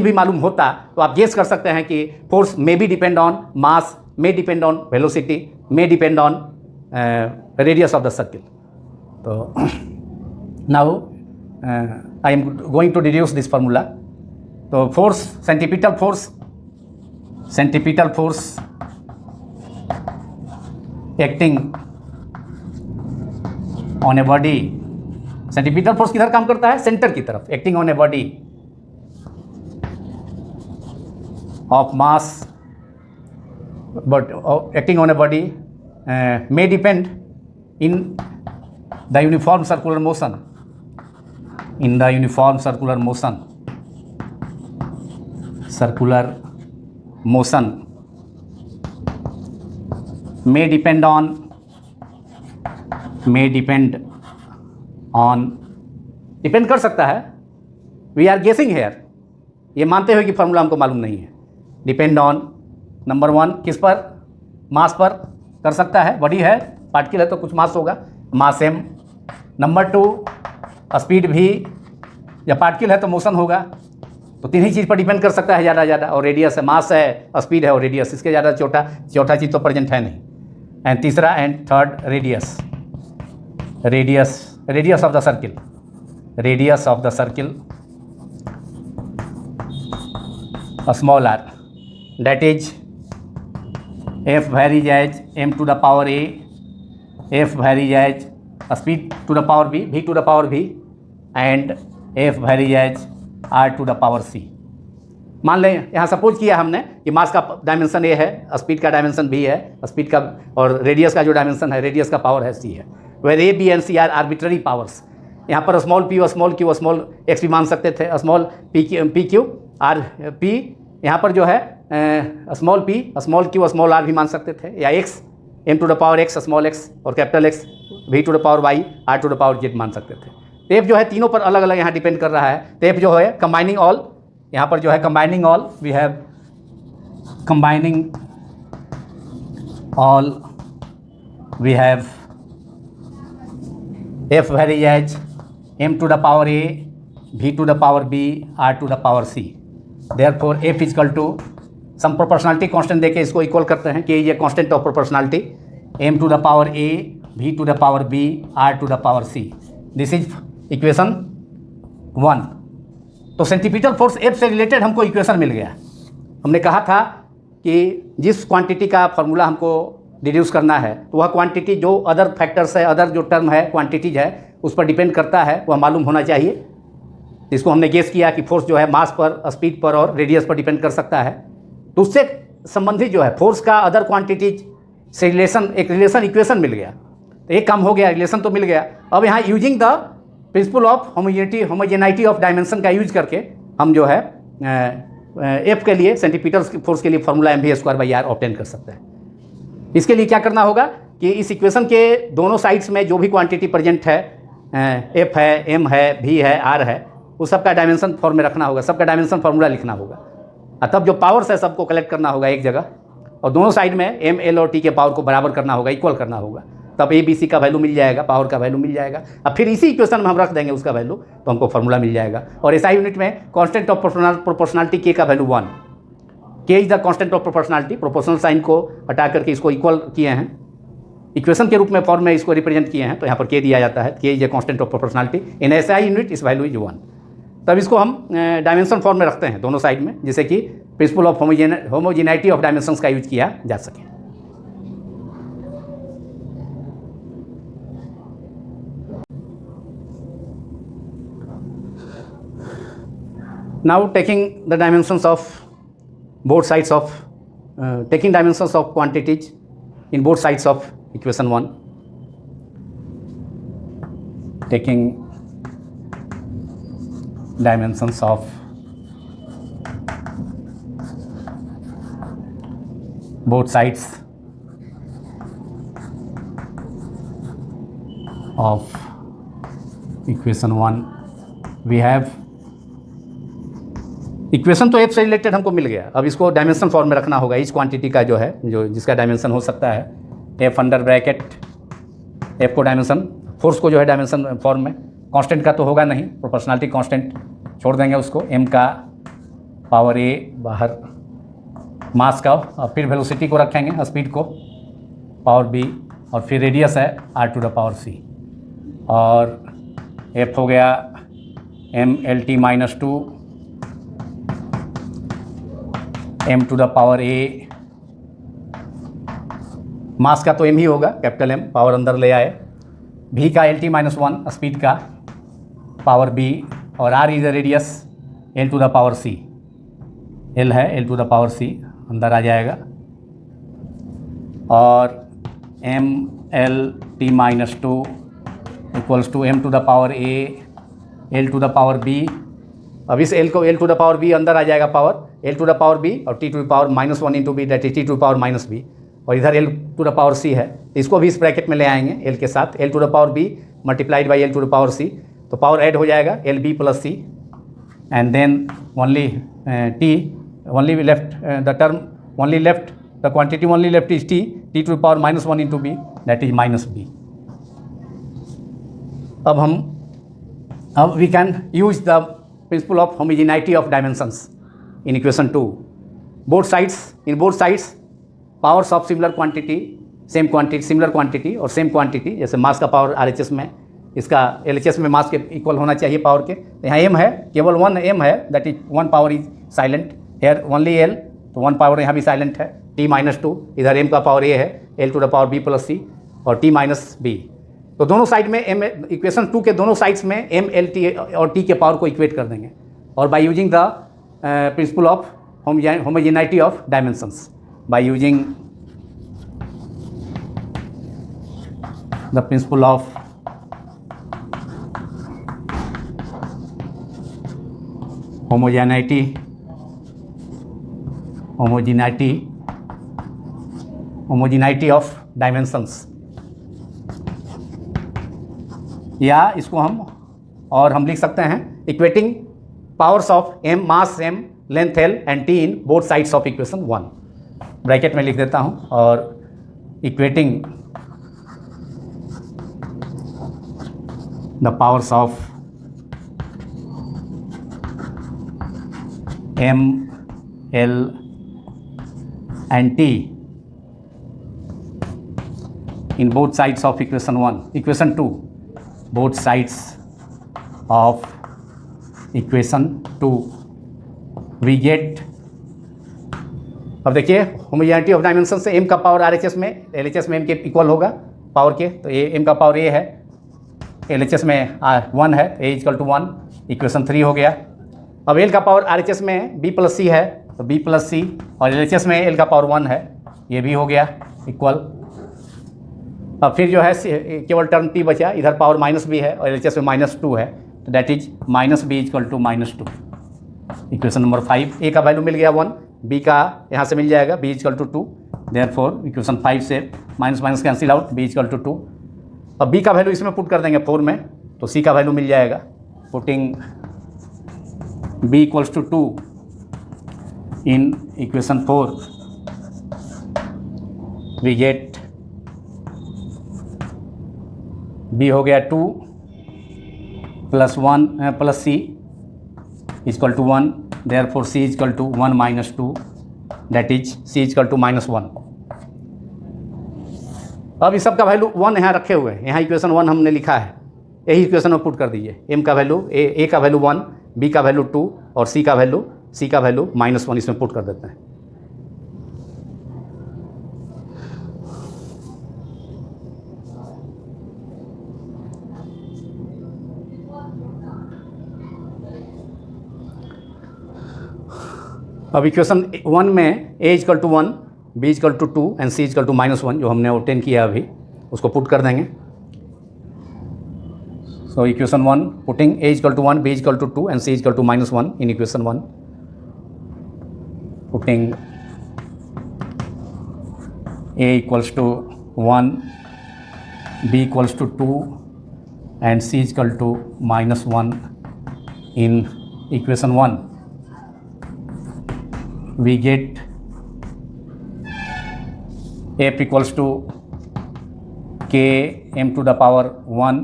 भी मालूम होता तो आप गेस कर सकते हैं कि force may be depend on mass, may depend on velocity, may depend on radius of the circle. तो now I am going to deduce this formula. तो force, centripetal force acting on a body, centripetal force किधर काम करता है, centre की तरफ, acting on a body of mass, but acting on a body may depend in the uniform circular motion, in the uniform circular motion may depend on depend कर सकता है, we are गेसिंग हेयर, ये मानते हुए कि फार्मूला हमको मालूम नहीं है। डिपेंड ऑन नंबर 1 किस पर, मास पर कर सकता है, बॉडी है, पार्टिकल है तो कुछ मास होगा, मास m। नंबर 2 स्पीड भी, या पार्टिकल है तो मोशन होगा, तो 3 ही चीज़ पर डिपेंड कर सकता है ज़्यादा, और रेडियस है, मास है, स्पीड है और रेडियस, इसके ज़्यादा चौथा चीज़ तो प्रेजेंट है नहीं। एंड तीसरा and third radius of the circle small r, that is f varies as m to the power a, f varies as speed to the power b, v to the power v, and f varies as r to the power c। मान लें यहाँ suppose किया हमने कि मास का dimension a है, speed का dimension b है, स्पीड का और रेडियस का जो डायमेंशन है, रेडियस का पावर है c है, where a b and c are arbitrary powers. यहाँ पर स्मॉल p और स्मॉल q और स्मॉल x भी मान सकते थे, small p q r p, यहाँ पर जो है small p small q small r भी मान सकते थे, या x m to the power x स्मॉल x और capital X v to the power y r to the power z मान सकते थे। f जो है तीनों पर अलग अलग यहाँ डिपेंड कर रहा है। तो f जो है कंबाइनिंग ऑल, यहाँ पर जो है combining all, we have combining all, we have f varies as m to the power a, v to the power b, r to the power c। Therefore f is equal to some proportionality constant देके इसको equal करते हैं कि ये constant of proportionality m to the power a, v to the power b, r to the power c। This is equation 1। तो centripetal force f से related हमको equation मिल गया। हमने कहा था कि जिस क्वांटिटी का फार्मूला हमको डिड्यूस करना है तो वह क्वांटिटी जो अदर फैक्टर्स है, अदर जो टर्म है, क्वांटिटीज है, उस पर डिपेंड करता है, वह मालूम होना चाहिए। इसको हमने गेस किया कि फोर्स जो है मास पर, स्पीड पर और रेडियस पर डिपेंड कर सकता है। तो उससे संबंधित जो है फोर्स का अदर क्वांटिटीज से एक रिलेशन इक्वेशन मिल गया। तो एक काम हो गया, रिलेशन तो मिल गया। अब यहाँ using the principle of homogeneity of dimension का यूज करके हम जो है एफ के लिए, सेंटीपिटल फोर्स के लिए फार्मूला mv²/r ऑब्टेन कर सकते हैं। इसके लिए क्या करना होगा कि इस इक्वेशन के दोनों साइड्स में जो भी क्वांटिटी प्रेजेंट है, एफ है, एम है, वी है, आर है, उस सबका डायमेंशन फॉर्म में रखना होगा, सबका डायमेंशन फार्मूला लिखना होगा। तब जो पावर्स है सबको कलेक्ट करना होगा एक जगह, और दोनों साइड में एम, एल और टी के पावर को बराबर करना होगा, इक्वल करना होगा। तब ए बी सी का वैल्यू मिल जाएगा, पावर का वैल्यू मिल जाएगा। अब फिर इसी इक्वेशन में हम रख देंगे उसका वैल्यू, तो हमको फार्मूला मिल जाएगा। और एसआई यूनिट में कांस्टेंट ऑफ प्रोपोर्शनलिटी के का value 1, K is the constant of proportionality. Proportional sign को हटा करके इसको इक्वल किए हैं, इक्वेशन के रूप में फॉर्म में इसको रिप्रेजेंट किए हैं, तो यहाँ पर के दिया जाता है, के is a constant of proportionality in SI unit, इस वैल्यू इज 1। तब इसको हम डायमेंशन फॉर्म में रखते हैं दोनों साइड में, जिससे कि principal of homogeneity of dimensions का यूज किया जा सके। Now taking the dimensions of both sides of taking dimensions of quantities in both sides of equation 1, taking dimensions of both sides of equation 1, we have equation तो F से related हमको मिल गया, अब इसको डायमेंशन फॉर्म में रखना होगा। इस क्वांटिटी का जो है, जो जिसका डायमेंशन हो सकता है एफ अंडर ब्रैकेट, एफ को डायमेंशन, फोर्स को जो है डायमेंशन फॉर्म में, कांस्टेंट का तो होगा नहीं, प्रोपोर्शनलिटी कांस्टेंट छोड़ देंगे उसको, एम का पावर ए बाहर, मास का, और फिर वेलोसिटी को रखेंगे, स्पीड को पावर बी, और फिर रेडियस है R to the power C, और एफ हो गया M L T minus 2 M to the power A, mass का तो एम ही होगा, कैपिटल एम, पावर अंदर ले आए, भी का एल टी माइनस 1 स्पीड का पावर बी, और R is the radius L to the power C, L है L to the power C अंदर आ जाएगा, और M L T minus 2 equals to M to the power A L to the power B. अब इस L को L to the power B अंदर आ जाएगा, power L to the power B, और T to the power minus 1 into B, that is T to the power minus B, और इधर L to the power C है, इसको भी इस ब्रैकेट में ले आएंगे एल के साथ, L to the power B multiplied by L to the power C, तो पावर ऐड हो जाएगा L B plus C, and then only T, only left the term, only left the quantity only left is T, T to the power minus 1 into B, that is minus B. अब we can use the principle of homogeneity of dimensions in equation 2. Both sides, in both sides powers of similar quantity, same quantity, similar quantity और same quantity, जैसे मास का power RHS में, इसका LHS में मास के equal होना चाहिए पावर के, तो यहाँ m है, केवल 1 m है, that is 1 power is silent, here only l, तो 1 पावर यहाँ भी साइलेंट है, t माइनस 2, इधर m का पावर a है, l to the power b plus c, और t माइनस b, तो दोनों साइड में m, इक्वेशन 2 के दोनों साइड्स में m l t और t के पावर को इक्वेट कर देंगे, और by using the principle of homogeneity of dimensions, by using the principle of homogeneity of dimensions, या इसको हम लिख सकते हैं equating powers of m, mass m, length l and t in both sides of equation 1, bracket में लिख देता हूं, और equating the powers of m, l and t in both sides of equation 1, equation 2, both sides of equation 2 we get, अब देखिए homogeneity of dimension से m का power RHS में, LHS में m के इक्वल होगा पावर के, तो ये m का पावर a है, LHS में 1 है, a इक्वल टू 1, इक्वेशन 3 हो गया। अब l का पावर RHS में b प्लस c है, तो b प्लस c, और LHS में l का पावर 1 है, ये भी हो गया इक्वल। अब फिर जो है केवल टर्म t बचा, इधर पावर माइनस b है, और LHS में माइनस 2 है, तो that is minus B equal to minus 2, equation number 5। a का वैल्यू मिल गया 1, b का यहाँ से मिल जाएगा b equal to 2, therefore equation 5 से minus minus cancel out, b equal to 2। अब b का वैल्यू इसमें पुट कर देंगे 4 में, तो c का वैल्यू मिल जाएगा, putting b equals to 2 in equation 4 we get b हो गया 2 plus 1 plus c equal to 1, therefore c equal to 1 minus 2, that is c equal to minus 1। अब इस सब का वैल्यू 1 यहाँ रखे हुए हैं, यहाँ इक्वेशन 1 हमने लिखा है, यही इक्वेशन में पुट कर दीजिए। m का वैल्यू a का वैल्यू 1, b का वैल्यू 2 और c का वैल्यू -1 इसमें पुट कर देते हैं। अब इक्वेशन 1 में a = 1, b = 2 एंड c = -1 जो हमने ऑब्टेन किया अभी, उसको पुट कर देंगे। So equation 1 putting a = 1, b = 2 and c = -1 in equation 1, putting a = 1, b = 2 and c = -1 in equation 1, we get f = k m to the power 1,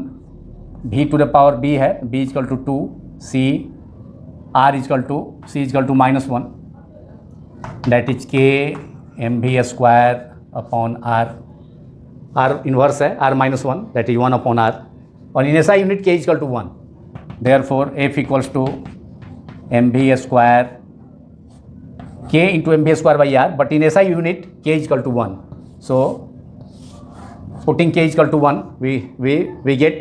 b to the power b है, b = 2, c = -1, that is k mv² upon r, r inverse है r -1, that is 1 upon r, और in SI unit k = 1, therefore f = mv² k into mv² by r, but in SI unit k = 1. So putting k = 1, we get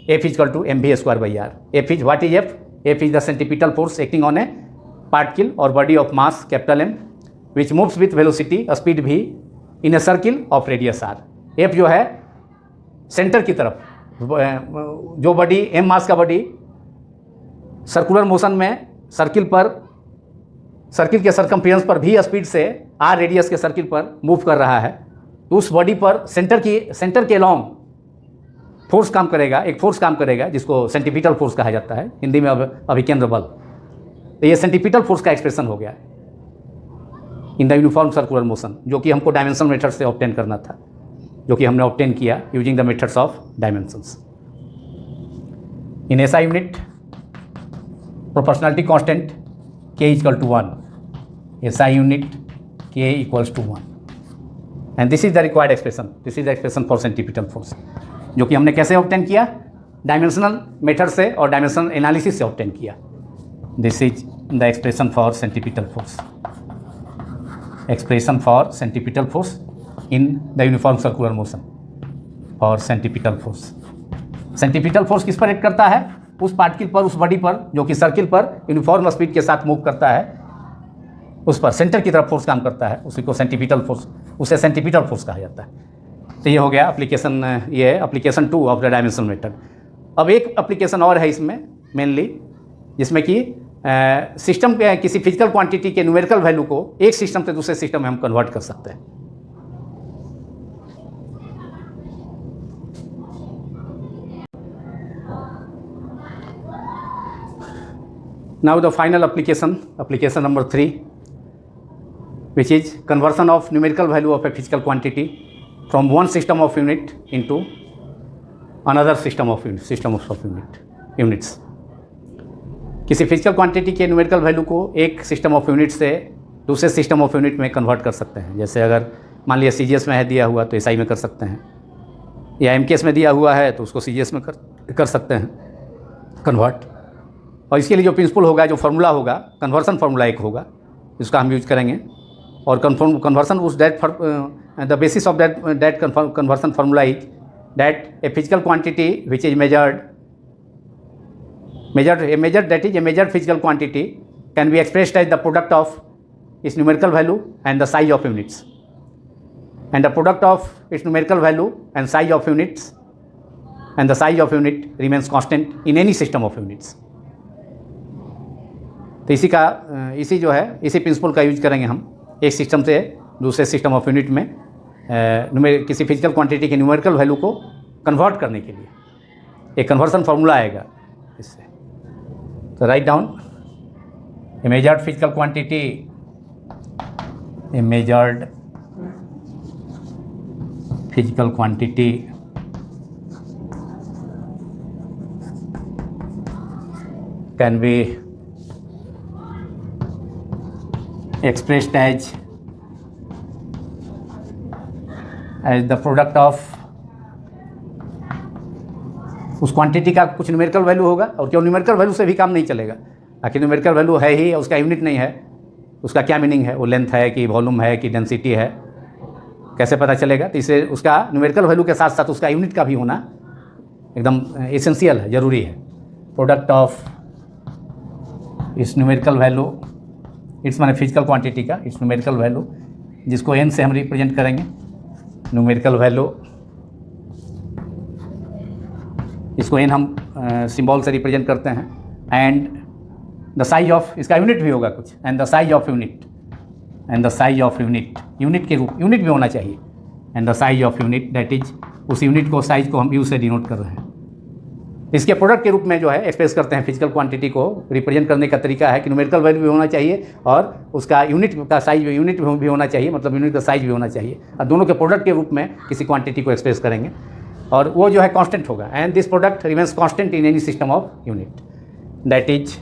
f = mv² by r. F is what is f? F is the centripetal force acting on a particle or body of mass M, which moves with velocity speed v in a circle of radius r. f जो है centre की तरफ, जो body m मास का body circular motion में circle के circumference पर v speed से r रेडियस के सर्किल पर मूव कर रहा है, तो उस बॉडी पर सेंटर के अलॉन्ग फोर्स काम करेगा, एक फोर्स काम करेगा जिसको सेंटीपिटल फोर्स कहा जाता है, हिंदी में अभिकेंद्र बल। तो ये सेंटीपिटल फोर्स का एक्सप्रेशन हो गया in the uniform circular motion, जो कि हमको डायमेंशन मेथड से ऑब्टेन करना था, जो कि हमने ऑब्टेन किया using the methods of dimensions. In SI unit proportionality constant k = 1, SI unit k = 1, and this is the required expression. This is the expression for centripetal force, जो कि हमने कैसे ऑब्टेन किया, डायमेंशनल मेथड से और dimensional analysis से obtain किया। This is the expression for centripetal force, expression for centripetal force in the uniform circular motion for centripetal force. Centripetal force किस पर एक्ट करता है, उस पार्टिकल पर, उस बॉडी पर जो कि सर्किल पर यूनिफॉर्म स्पीड के साथ मूव करता है, उस पर सेंटर की तरफ फोर्स काम करता है, उसी को सेंट्रीपिटल फोर्स, उसे सेंट्रीपिटल फोर्स कहा जाता है। तो ये हो गया एप्लीकेशन, ये है application 2 of the dimensional method. अब एक एप्लीकेशन और है इसमें मेनली, जिसमें कि सिस्टम के किसी फिजिकल क्वांटिटी के न्यूमेरिकल वैल्यू को एक सिस्टम से दूसरे सिस्टम में हम कन्वर्ट कर सकते हैं। Now the final application number 3, which is conversion of numerical value of a physical quantity from one system of unit into another system of units. किसी फिजिकल क्वांटिटी के न्यूमेरिकल वैल्यू को एक system of unit से दूसरे system of unit में convert कर सकते हैं। जैसे अगर मान लिया CGS में है दिया हुआ तो SI में कर सकते हैं, या MKS में दिया हुआ है तो उसको CGS में कर सकते हैं कन्वर्ट। और इसके लिए जो प्रिंसिपल होगा, जो फार्मूला होगा, कन्वर्सन फार्मूला एक होगा, जिसका हम यूज करेंगे। और कन्वर्सन उस the basis of that conversion formula is that a physical quantity which is measured physical quantity can be expressed as the product of its numerical value and the size of units, and the product of its numerical value and size of units and the size of unit remains constant in any system of units. तो इसी जो है इसी principal का use करेंगे हम एक system से दूसरे सिस्टम ऑफ यूनिट में किसी फिजिकल क्वांटिटी के न्यूमेरिकल वैल्यू को कन्वर्ट करने के लिए एक कन्वर्सन फार्मूला आएगा इससे। तो write down A measured physical quantity, a measured physical quantity can be expressed as the product of उस क्वांटिटी का कुछ न्यूमेरिकल वैल्यू होगा, और क्यों न्यूमेरिकल वैल्यू से भी काम नहीं चलेगा, आखिर न्यूमेरिकल वैल्यू है ही, उसका यूनिट नहीं है, उसका क्या मीनिंग है, वो लेंथ है कि वॉल्यूम है कि डेंसिटी है, कैसे पता चलेगा। तो इसे उसका न्यूमेरिकल वैल्यू के साथ साथ उसका यूनिट का भी होना एकदम एसेंशियल है, ज़रूरी है। प्रोडक्ट ऑफ इस न्यूमेरिकल वैल्यू, इट्स माने फिजिकल क्वांटिटी का इट्स न्यूमेरिकल वैल्यू, जिसको n से हम रिप्रेजेंट करेंगे, न्यूमेरिकल वैल्यू, इसको n हम सिंबल से रिप्रेजेंट करते हैं, एंड द साइज ऑफ, इसका यूनिट भी होगा कुछ, and the size of unit, and the size of unit, unit के रूप, यूनिट भी होना चाहिए, and the size of unit, that is उस यूनिट को, साइज को हम यू से डिनोट कर रहे हैं। इसके प्रोडक्ट के रूप में जो है एक्सप्रेस करते हैं। फिजिकल क्वांटिटी को रिप्रेजेंट करने का तरीका है कि न्यूमेरिकल वैल्यू भी होना चाहिए और उसका यूनिट का साइज, यूनिट भी होना चाहिए, मतलब यूनिट का साइज भी होना चाहिए, और दोनों के प्रोडक्ट के रूप में किसी क्वांटिटी को एक्सप्रेस करेंगे, और वो जो है कांस्टेंट होगा, and this product remains constant in any system of unit, that is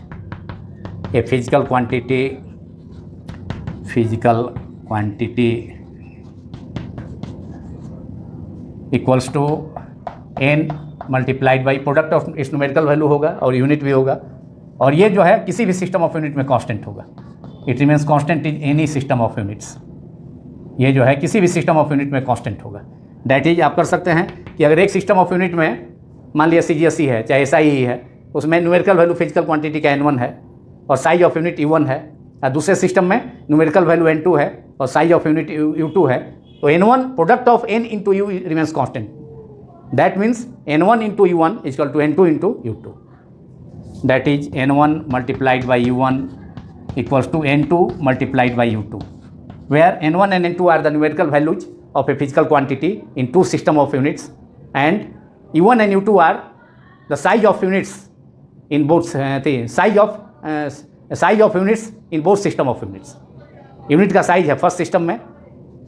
a physical quantity equals to n multiplied by product of इस न्यूमेरिकल वैल्यू होगा और यूनिट भी होगा, और ये जो है किसी भी सिस्टम ऑफ यूनिट में कांस्टेंट होगा। It remains constant in any system of units, ये जो है किसी भी सिस्टम ऑफ यूनिट में कांस्टेंट होगा। दैट इज आप कर सकते हैं कि अगर एक सिस्टम ऑफ यूनिट में मान लिया CGSE है, चाहे SI ही है, उसमें न्यूमेरिकल वैल्यू फिजिकल क्वांटिटी का N1 है और साइज ऑफ यूनिट U1 है, और दूसरे सिस्टम में न्यूमेरिकल वैल्यू N2 है और साइज ऑफ यूनिट U2 है, तो N1 product of N into U remains constant. That means N1 into U1 is equal to N2 into U2, that is N1 multiplied by U1 equals to N2 multiplied by U2, where N1 and N2 are the numerical values of a physical quantity in two system of units, and U1 and U2 are the size of units in both size of units in both system of units. Unit का size है first system में,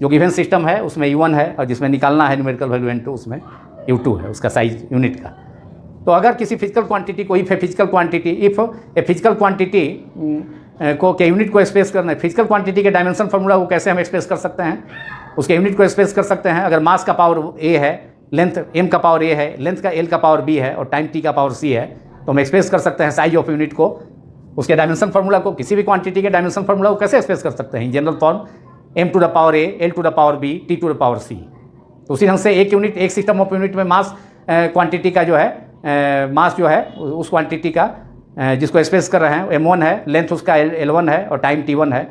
जो given system है उसमें U1 है, और जिसमें निकालना है न्यूमेरिकल वैल्यू N2 उसमें U2 है, उसका साइज यूनिट का। तो अगर किसी फिजिकल क्वांटिटी को, इफ ए फिजिकल क्वांटिटी को के यूनिट को एक्सप्रेस करना है, फिजिकल क्वांटिटी के डायमेंशन फार्मूला को कैसे हम एक्सप्रेस कर सकते हैं, उसके यूनिट को एक्सप्रेस कर सकते हैं। अगर मास का पावर A है, लेंथ m का पावर A है, लेंथ का L का पावर B है और टाइम t का पावर C है, तो हम एक्सप्रेस कर सकते हैं साइज ऑफ यूनिट को, उसके डायमेंशन फार्मूला को, किसी भी क्वांटिटी के डायमेंशन फार्मूला को कैसे एक्सप्रेस कर सकते हैं, general form m to the power A, L to the power B, T to the power C। तो उसी ढंग से एक यूनिट, एक सिस्टम ऑफ यूनिट में मास क्वांटिटी का जो है, मास जो है उस क्वांटिटी का जिसको एक्सप्रेस कर रहे हैं m1 है, लेंथ उसका L1 है और टाइम T1 है,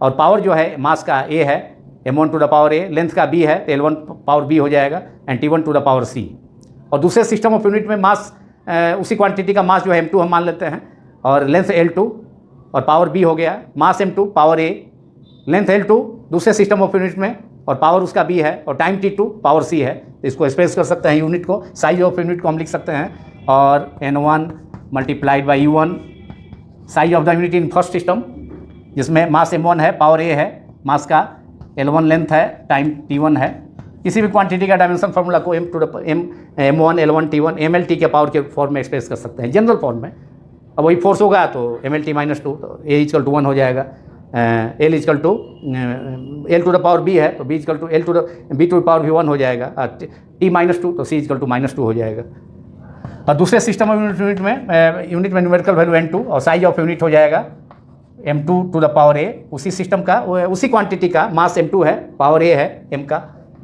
और पावर जो है मास का A है, m1 to the power A, length का B है तो L1 पावर B हो जाएगा, and T1 to the power C। और दूसरे सिस्टम ऑफ यूनिट में मास, उसी क्वांटिटी का मास जो है m2 हम मान लेते हैं, और लेंथ L2 और पावर B हो गया, मास m2 power A, length L2 दूसरे सिस्टम ऑफ यूनिट में, और पावर उसका B है और टाइम T2 पावर C है। तो इसको एक्सप्रेस कर सकते हैं यूनिट को, साइज ऑफ यूनिट को हम लिख सकते हैं, और N1 multiplied by U1 size of the unit in first system, जिसमें मास m1 है, पावर A है, मास का L1 लेंथ है, टाइम T1 है। किसी भी क्वांटिटी का डायमेंशन फार्मूला को m1 L1 T1 MLT के पावर के फॉर्म में एक्सप्रेस कर सकते हैं, जनरल फॉर्म में। अब वही फोर्स होगा तो MLT -2, तो A इक्वल टू 1 हो जाएगा, L equal to L to the power B है तो B equal to B to the power भी 1 हो जाएगा, T -2 तो C इक्वल टू -2 हो जाएगा। और दूसरे सिस्टम ऑफ यूनिट में न्यूमेरिकल वैल्यू N2 और साइज ऑफ यूनिट हो जाएगा M2 to the power A, उसी सिस्टम का, उसी क्वांटिटी का मास M2 है, पावर A है M का,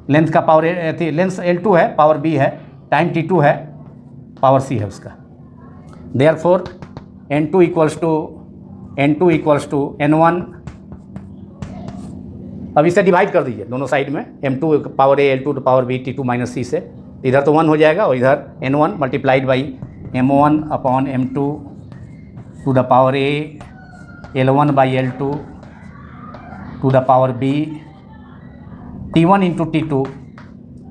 लेंथ का पावर लेंथ L2 है, पावर B है, टाइम T2 है, पावर C है उसका। Therefore N2 equals to N1, अब इसे डिवाइड कर दीजिए दोनों साइड में, M2 power A L2 power B T2 minus C से, इधर तो 1 हो जाएगा और इधर N1 multiplied by M1 upon M2 to the power A L1 by L2 to the power B T1 into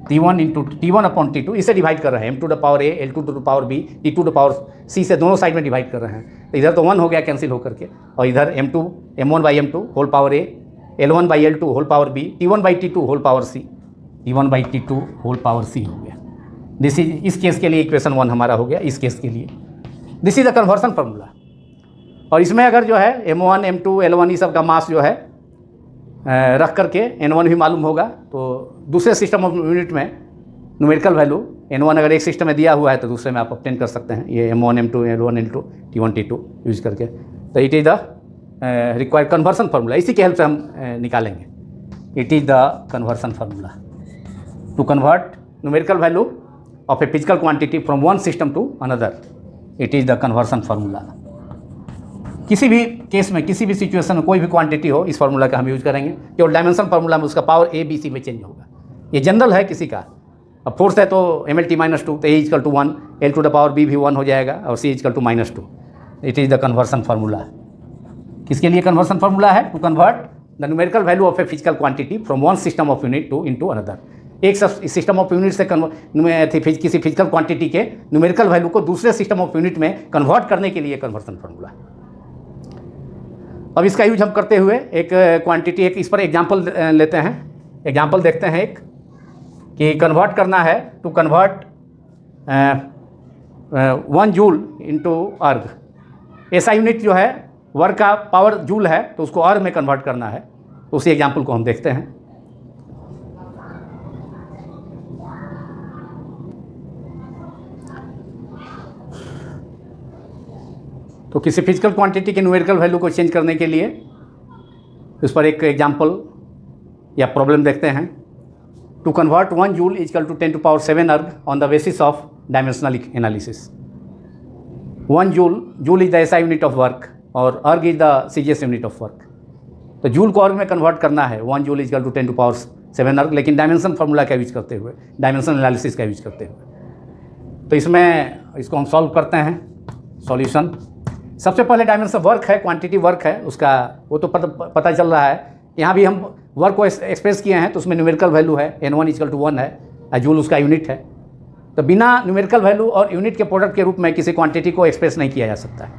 T1 upon T2, इसे divide कर रहे हैं, M to the power A L2 to the power B T2 the power C से दोनों side में divide कर रहे हैं। तो इधर तो 1 हो गया कैंसिल होकर के, और इधर M1 by M2 whole power A, L1 by L2 whole power B, T1 by T2 whole power C, T1 by T2 whole power C हो गया। दिस इज, इस केस के लिए इक्वेशन 1 हमारा हो गया, इस केस के लिए this is the conversion formula. और इसमें अगर जो है M1 M2 L1 ये सब का मास जो है रख करके N1 भी मालूम होगा, तो दूसरे सिस्टम ऑफ यूनिट में न्यूमेरिकल वैल्यू N1 अगर एक सिस्टम में दिया हुआ है तो दूसरे में आप ऑब्टेन कर सकते हैं, ये M1 M2 L1 L2 T1 T2 use करके। तो it is the required conversion formula, इसी की हेल्प से हम निकालेंगे। It is the conversion formula to convert numerical value of a physical quantity from one system to another. It is the conversion formula. किसी भी case में, किसी भी सिचुएशन में कोई भी क्वांटिटी हो, इस फार्मूला का हम यूज करेंगे। केवल डायमेंशन फार्मूला में उसका पावर A B C में चेंज होगा। ये जनरल है किसी का। अब फोर्स है तो MLT-2 तो A equal to 1, L to the power B भी 1 हो जाएगा और C equal to -2। It is the conversion formula. किसके लिए कन्वर्सन फार्मूला है? To convert the numerical value of a physical quantity from one system of unit to into another. एक system of unit से किसी फिजिकल क्वांटिटी के numerical value को दूसरे system of unit में कन्वर्ट करने के लिए कन्वर्सन फार्मूला। अब इसका यूज हम करते हुए एक क्वांटिटी, एक इस पर एग्जाम्पल लेते हैं, एग्जाम्पल देखते हैं एक कि कन्वर्ट करना है टू कन्वर्ट 1 जूल इंटू अर्ग। ऐसा यूनिट जो है वर्क का पावर जूल है तो उसको अर्ग में कन्वर्ट करना है। तो उसी एग्जाम्पल को हम देखते हैं। तो किसी फिजिकल क्वांटिटी के न्यूमेरिकल वैल्यू को चेंज करने के लिए इस पर एक एग्जाम्पल या प्रॉब्लम देखते हैं। To convert 1 joule equal to 10⁻⁷ erg on the basis of dimensional analysis. 1 joule is the SI unit of work और erg is the CGS unit of work. तो जूल को अर्ग में कन्वर्ट करना है, 1 joule equal to 10⁻⁷ अर्ग, लेकिन dimension formula का use करते हुए, डायमेंशन एनालिसिस का यूज करते हुए। तो इसमें इसको हम सॉल्व करते हैं। सॉल्यूशन, सबसे पहले डायमेंशन वर्क है, क्वांटिटी वर्क है उसका, वो तो पता चल रहा है। यहाँ भी हम वर्क को एक्सप्रेस किए हैं तो उसमें न्यूमेरिकल वैल्यू है, N1 इक्वल टू 1 है, जूल उसका यूनिट है। तो बिना न्यूमेरिकल वैल्यू और यूनिट के प्रोडक्ट के रूप में किसी क्वांटिटी को एक्सप्रेस नहीं किया जा सकता है,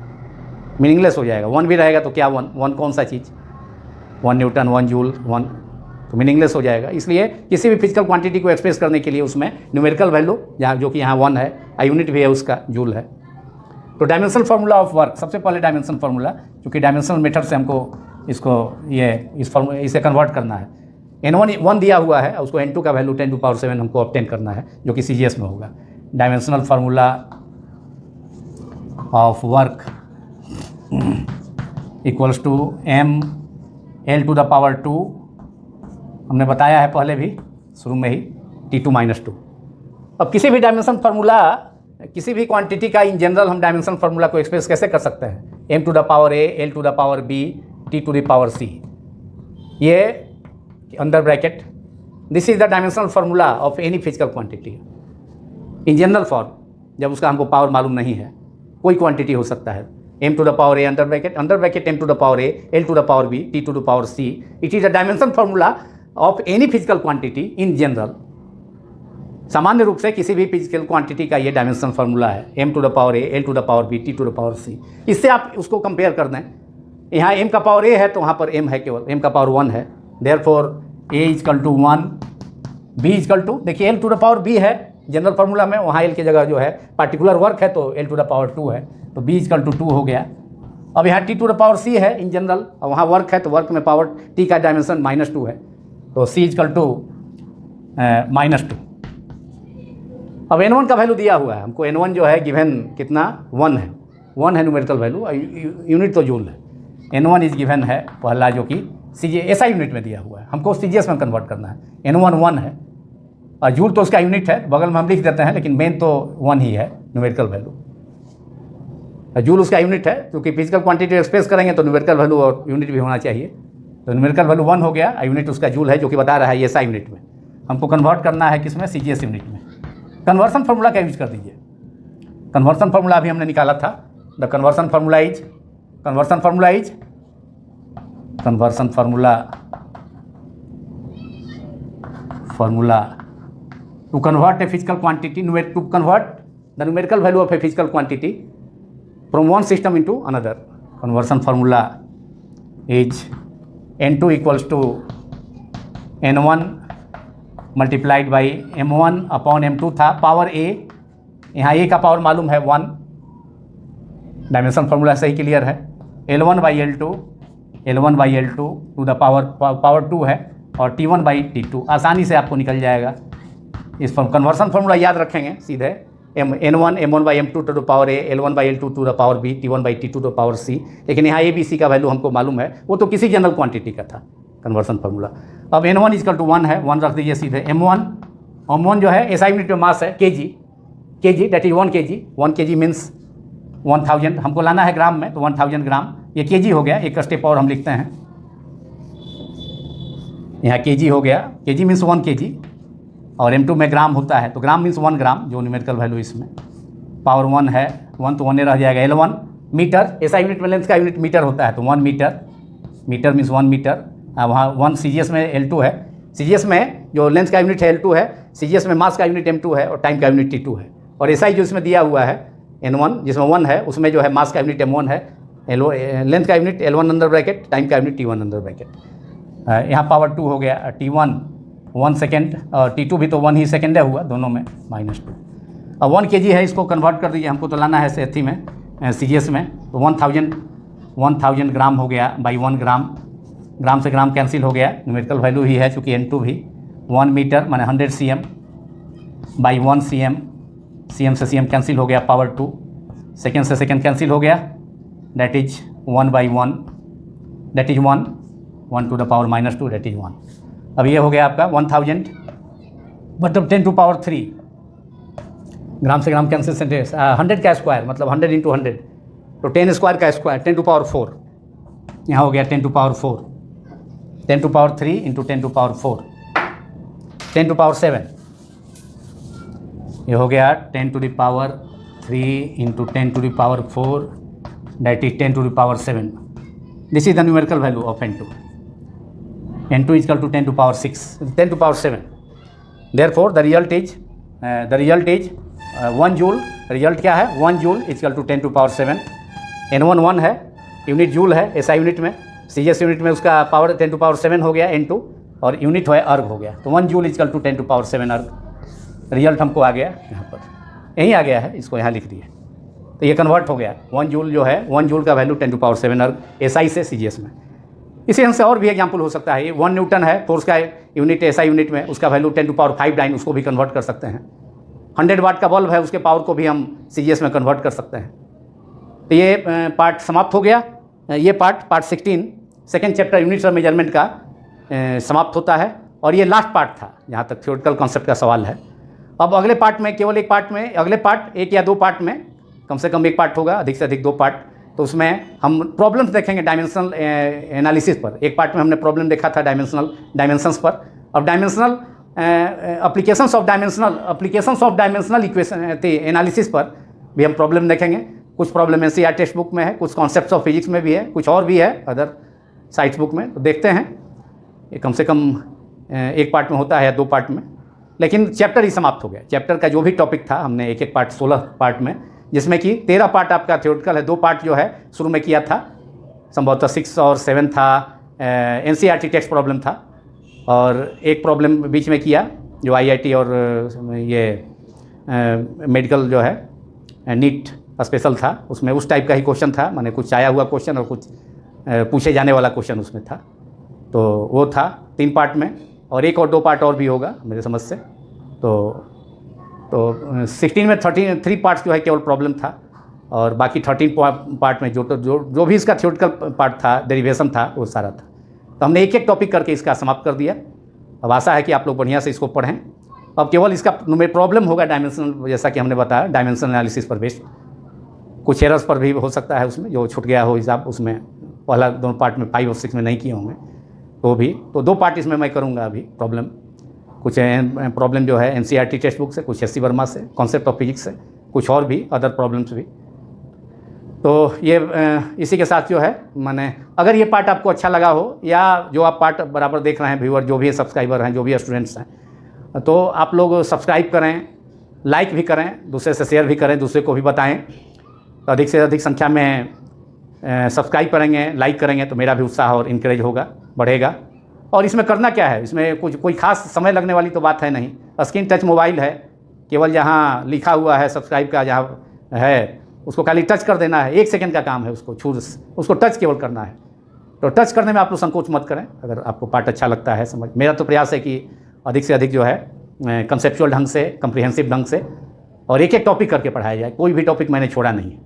मीनिंगलेस हो जाएगा। 1 भी रहेगा तो क्या 1 कौन सा चीज़, 1 न्यूटन, 1 जूल, 1, तो मीनिंगलेस हो जाएगा। इसलिए किसी भी फिजिकल क्वांटिटी को एक्सप्रेस करने के लिए उसमें न्यूमेरिकल वैल्यू, जहाँ जो कि यहाँ 1 है, यूनिट भी है उसका, जूल है। तो डायमेंशनल फार्मूला ऑफ वर्क, सबसे पहले डायमेंशन फार्मूला, क्योंकि डायमेंशनल मेथड से हमको इसको इसे कन्वर्ट करना है। N1 1 दिया हुआ है, उसको N2 का वैल्यू 10⁻⁷ हमको ऑब्टेन करना है, जो कि CGS में होगा। Dimensional formula of work equals to ML to the power 2, हमने बताया है पहले भी शुरू में ही, T2-2। अब किसी भी डायमेंशन फार्मूला, किसी भी क्वांटिटी का इन जनरल हम डायमेंशन फार्मूला को एक्सप्रेस कैसे कर सकते हैं? M to the power A, L to the power B, T to the power C। ये under bracket, this is the dimensional formula of any physical quantity in general form. जब उसका हमको power मालूम नहीं है, कोई क्वांटिटी हो सकता है। M to the power A under bracket M to the power A, L to the power B, T to the power C। It is the dimension formula of any physical quantity in general. सामान्य रूप से किसी भी physical quantity का ये dimension formula है, M to the power A, L to the power B, T to the power C। इससे आप उसको कंपेयर कर दें, यहाँ M का पावर A है तो वहाँ पर M है, केवल M का पावर 1 है। Therefore A equal to 1, B equal to, देखिए L to the power B है जनरल फार्मूला में, वहाँ L की जगह जो है पार्टिकुलर वर्क है तो L टू द पावर 2 है, तो B इक्वल टू 2 हो गया। अब यहाँ T to the power C है इन जनरल, और वहाँ वर्क है तो वर्क में पावर T का डायमेंशन -2 है, तो C इक्वल टू -2। अब N1 का वैल्यू दिया हुआ है हमको, N1 जो है गिवन कितना, 1 है, 1 है न्यूमेरिकल वैल्यू, यूनिट तो जूल है। N1 इज गिवन है पहला, जो कि SI यूनिट में दिया हुआ है, हमको CGS में कन्वर्ट करना है। N1 1 है और जूल तो उसका यूनिट है, बगल में हम लिख देते हैं, लेकिन मेन तो 1 ही है न्यूमेरिकल वैल्यू। जूल उसका यूनिट है, क्योंकि फिजिकल क्वांटिटी एक्सप्रेस करेंगे तो न्यूमेरिकल वैल्यू और यूनिट भी होना चाहिए। तो न्यूमेरिकल वैल्यू 1 हो गया, यूनिट उसका जूल है, जो कि बता रहा है SI यूनिट में। हमको कन्वर्ट करना है किसमें, CGS यूनिट में। कन्वर्सन फार्मूला का यूज कर दीजिए। कन्वर्सन फार्मूला अभी हमने निकाला था। The conversion formula is to convert a physical quantity, to convert the numerical value of a physical quantity from one system into another. Conversion formula is N2 equals to N1 multiplied by M1 upon M2 था, power A, यहाँ A का power मालूम है 1, dimension formula सही clear है। L1 by L2 to the power 2 है, और T1 by T2 आसानी से आपको निकल जाएगा। इस पर कन्वर्सन फॉर्मूला याद रखेंगे सीधे n1 m1/m2 to the power a, l1/l2 to the power b, t1/t2 to the power c। लेकिन यहाँ a b c का वैल्यू हमको मालूम है, वो तो किसी जनरल क्वांटिटी का था कन्वर्सन फार्मूला। अब n1 इजकल टू 1 है, 1 रख दीजिए सीधे। m1 जो है SI यूनिट में मास है kg, that is 1 kg। 1 kg means 1000, हमको लाना है ग्राम में, तो 1000 ग्राम ये kg हो गया। एक स्टेप और हम लिखते हैं, यहाँ kg हो गया, kg मीन्स 1 kg, और m2 में ग्राम होता है, तो ग्राम मीन्स 1 ग्राम, जो न्यूमेरिकल वैल्यू इसमें पावर 1 है, 1 तो 1 रह जाएगा। l1 मीटर, SI यूनिट में लेंथ का यूनिट मीटर होता है, तो 1 मीटर, मीटर मीन्स 1 मीटर। वहाँ 1 CGS में l2 है, CGS में जो लेंथ का यूनिट है l2 है, CGS में मास का यूनिट m2 है और टाइम का यूनिट t2 है। और SI जो इसमें दिया हुआ है n1 जिसमें 1 है, उसमें जो है मास का यूनिट m1 है, लेंथ का unit l1 under bracket, time का यूनिट t1 अंडर ब्रैकेट। यहाँ पावर 2 हो गया, t1 1 सेकेंड और t2 भी तो 1 ही सेकेंड है हुआ, दोनों में -2। अब 1 kg है, इसको कन्वर्ट कर दीजिए, हमको तो लाना है सेथी में CGS में, तो 1000 ग्राम हो गया बाई 1 ग्राम, ग्राम से ग्राम कैंसिल हो गया, न्यूमेरिकल वैल्यू ही है चूँकि n2 भी। 1 मीटर माने 100 cm बाई 1 cm, cm से cm कैंसिल हो गया, पावर 2, सेकेंड से सेकेंड कैंसिल हो गया, that is 1/1, that is 1 to the power -2, that is 1। अब ये हो गया आपका 1000 मतलब 10 टू पावर 3, ग्राम से ग्राम कैंसिल से 100 का स्क्वायर मतलब 100 × 100, तो 10 स्क्वायर का स्क्वायर 10 टू पावर 4, यहाँ हो गया 10 to power 4, 10 to power 3 × 10 to power 4, 10 to power 7, ये हो गया 10 to the power 3 × 10 to the power 4, that is 10 to the power 7। This is the numerical value of n2 is equal to 10 to power 6, 10 to power 7। Therefore the result is 1 joule. Result क्या है? 1 joule is equal to 10 to power 7। n1 1 है, unit joule है SI unit में, CGS unit में उसका power 10 to power 7 हो गया n2, और यूनिट है अर्ग हो गया, तो 1 joule is equal to 10 to power 7 अर्ग। रिजल्ट हमको आ गया यहाँ पर, यहीं आ गया है, इसको यहाँ लिख दिए, तो ये कन्वर्ट हो गया। 1 जूल जो है, 1 जूल का वैल्यू 10 to power 7 अर्ग SI से CGS में। इसी ढंग से और भी एग्जाम्पल हो सकता है। ये 1 न्यूटन है, फोर्स का यूनिट SI यूनिट में, उसका वैल्यू 10 टू पावर 5 डाइन, उसको भी कन्वर्ट कर सकते हैं। 100 वाट का बल्ब है, उसके पावर को भी हम CGS में कन्वर्ट कर सकते हैं। तो ये पार्ट समाप्त हो गया। ये part 16 second chapter units of measurement का समाप्त होता है, और ये लास्ट पार्ट था जहाँ तक थ्योरेटिकल कॉन्सेप्ट का सवाल है। अब अगले पार्ट में, केवल एक पार्ट में, अगले पार्ट 1 या 2 पार्ट में, कम से कम 1 पार्ट होगा, अधिक से अधिक 2 पार्ट, तो उसमें हम प्रॉब्लम्स देखेंगे डायमेंशनल एनालिसिस पर। एक पार्ट में हमने प्रॉब्लम देखा था डायमेंशंस पर। अब dimensional applications of dimensional equation analysis पर भी हम प्रॉब्लम देखेंगे। कुछ प्रॉब्लम NCERT टेक्स्ट बुक में है, कुछ कॉन्सेप्ट्स ऑफ फिजिक्स में भी है, कुछ और भी है अदर साइट्स बुक में, तो देखते हैं। ये कम से कम 1 पार्ट में होता है या 2 पार्ट में, लेकिन चैप्टर ही समाप्त हो गया। चैप्टर का जो भी टॉपिक था हमने एक पार्ट 16 पार्ट में, जिसमें कि 13 पार्ट आपका थ्योरेटिकल है, 2 पार्ट जो है शुरू में किया था, संभवतः 6 और 7 था, NCERT टेक्स्ट प्रॉब्लम था, और एक प्रॉब्लम बीच में किया जो IIT और ये मेडिकल जो है नीट स्पेशल था, उसमें उस टाइप का ही क्वेश्चन था, माने कुछ आया हुआ क्वेश्चन और कुछ पूछे जाने वाला क्वेश्चन उसमें था, तो वो था 3 पार्ट में, और 1 और 2 पार्ट और भी होगा मेरे समझ से। तो 16 में 3 पार्ट्स जो है केवल प्रॉब्लम था, और बाकी 13 पार्ट में जो भी इसका थ्योरेटिकल पार्ट था, डेरिवेशन था, वो सारा था। तो हमने एक टॉपिक करके इसका समाप्त कर दिया। अब आशा है कि आप लोग बढ़िया से इसको पढ़ें। अब केवल इसका प्रॉब्लम होगा डायमेंशनल, जैसा कि हमने बताया, डायमेंशनल एनालिसिस पर बेस्ड। कुछ एरर्स पर भी हो सकता है उसमें, जो छूट गया हो हिसाब, उसमें पहला 2 पार्ट में 5 और 6 में नहीं किए होंगे, तो 2 पार्ट इसमें मैं करूँगा अभी प्रॉब्लम। कुछ प्रॉब्लम जो है NCERT टेक्स्ट बुक से, कुछ SC वर्मा से, कॉन्सेप्ट ऑफ फिजिक्स से, कुछ और भी अदर प्रॉब्लम्स भी। तो ये इसी के साथ जो है, माने अगर ये पार्ट आपको अच्छा लगा हो, या जो आप पार्ट बराबर देख रहे हैं, व्यूअर जो भी सब्सक्राइबर हैं, जो भी स्टूडेंट्स हैं, तो आप लोग सब्सक्राइब करें, लाइक भी करें, दूसरे से शेयर भी करें, दूसरे को भी बताएं। तो अधिक से अधिक संख्या में सब्सक्राइब करेंगे, लाइक करेंगे, तो मेरा भी उत्साह और इनकरेज होगा, बढ़ेगा। और इसमें करना क्या है, इसमें कोई खास समय लगने वाली तो बात है नहीं। स्क्रीन टच मोबाइल है, केवल जहाँ लिखा हुआ है सब्सक्राइब का, जहाँ है उसको खाली टच कर देना है, 1 सेकंड का काम है, उसको टच केवल करना है। तो टच करने में आप लोग संकोच मत करें, अगर आपको पार्ट अच्छा लगता है। मेरा तो प्रयास है कि अधिक से अधिक जो है कंसेप्चुअल ढंग से, कंप्रिहेंसिव ढंग से, और एक एक टॉपिक करके पढ़ाया जाए। कोई भी टॉपिक मैंने छोड़ा नहीं है।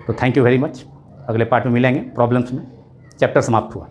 तो थैंक यू वेरी मच। अगले पार्ट में मिलेंगे प्रॉब्लम्स में। चैप्टर समाप्त हुआ।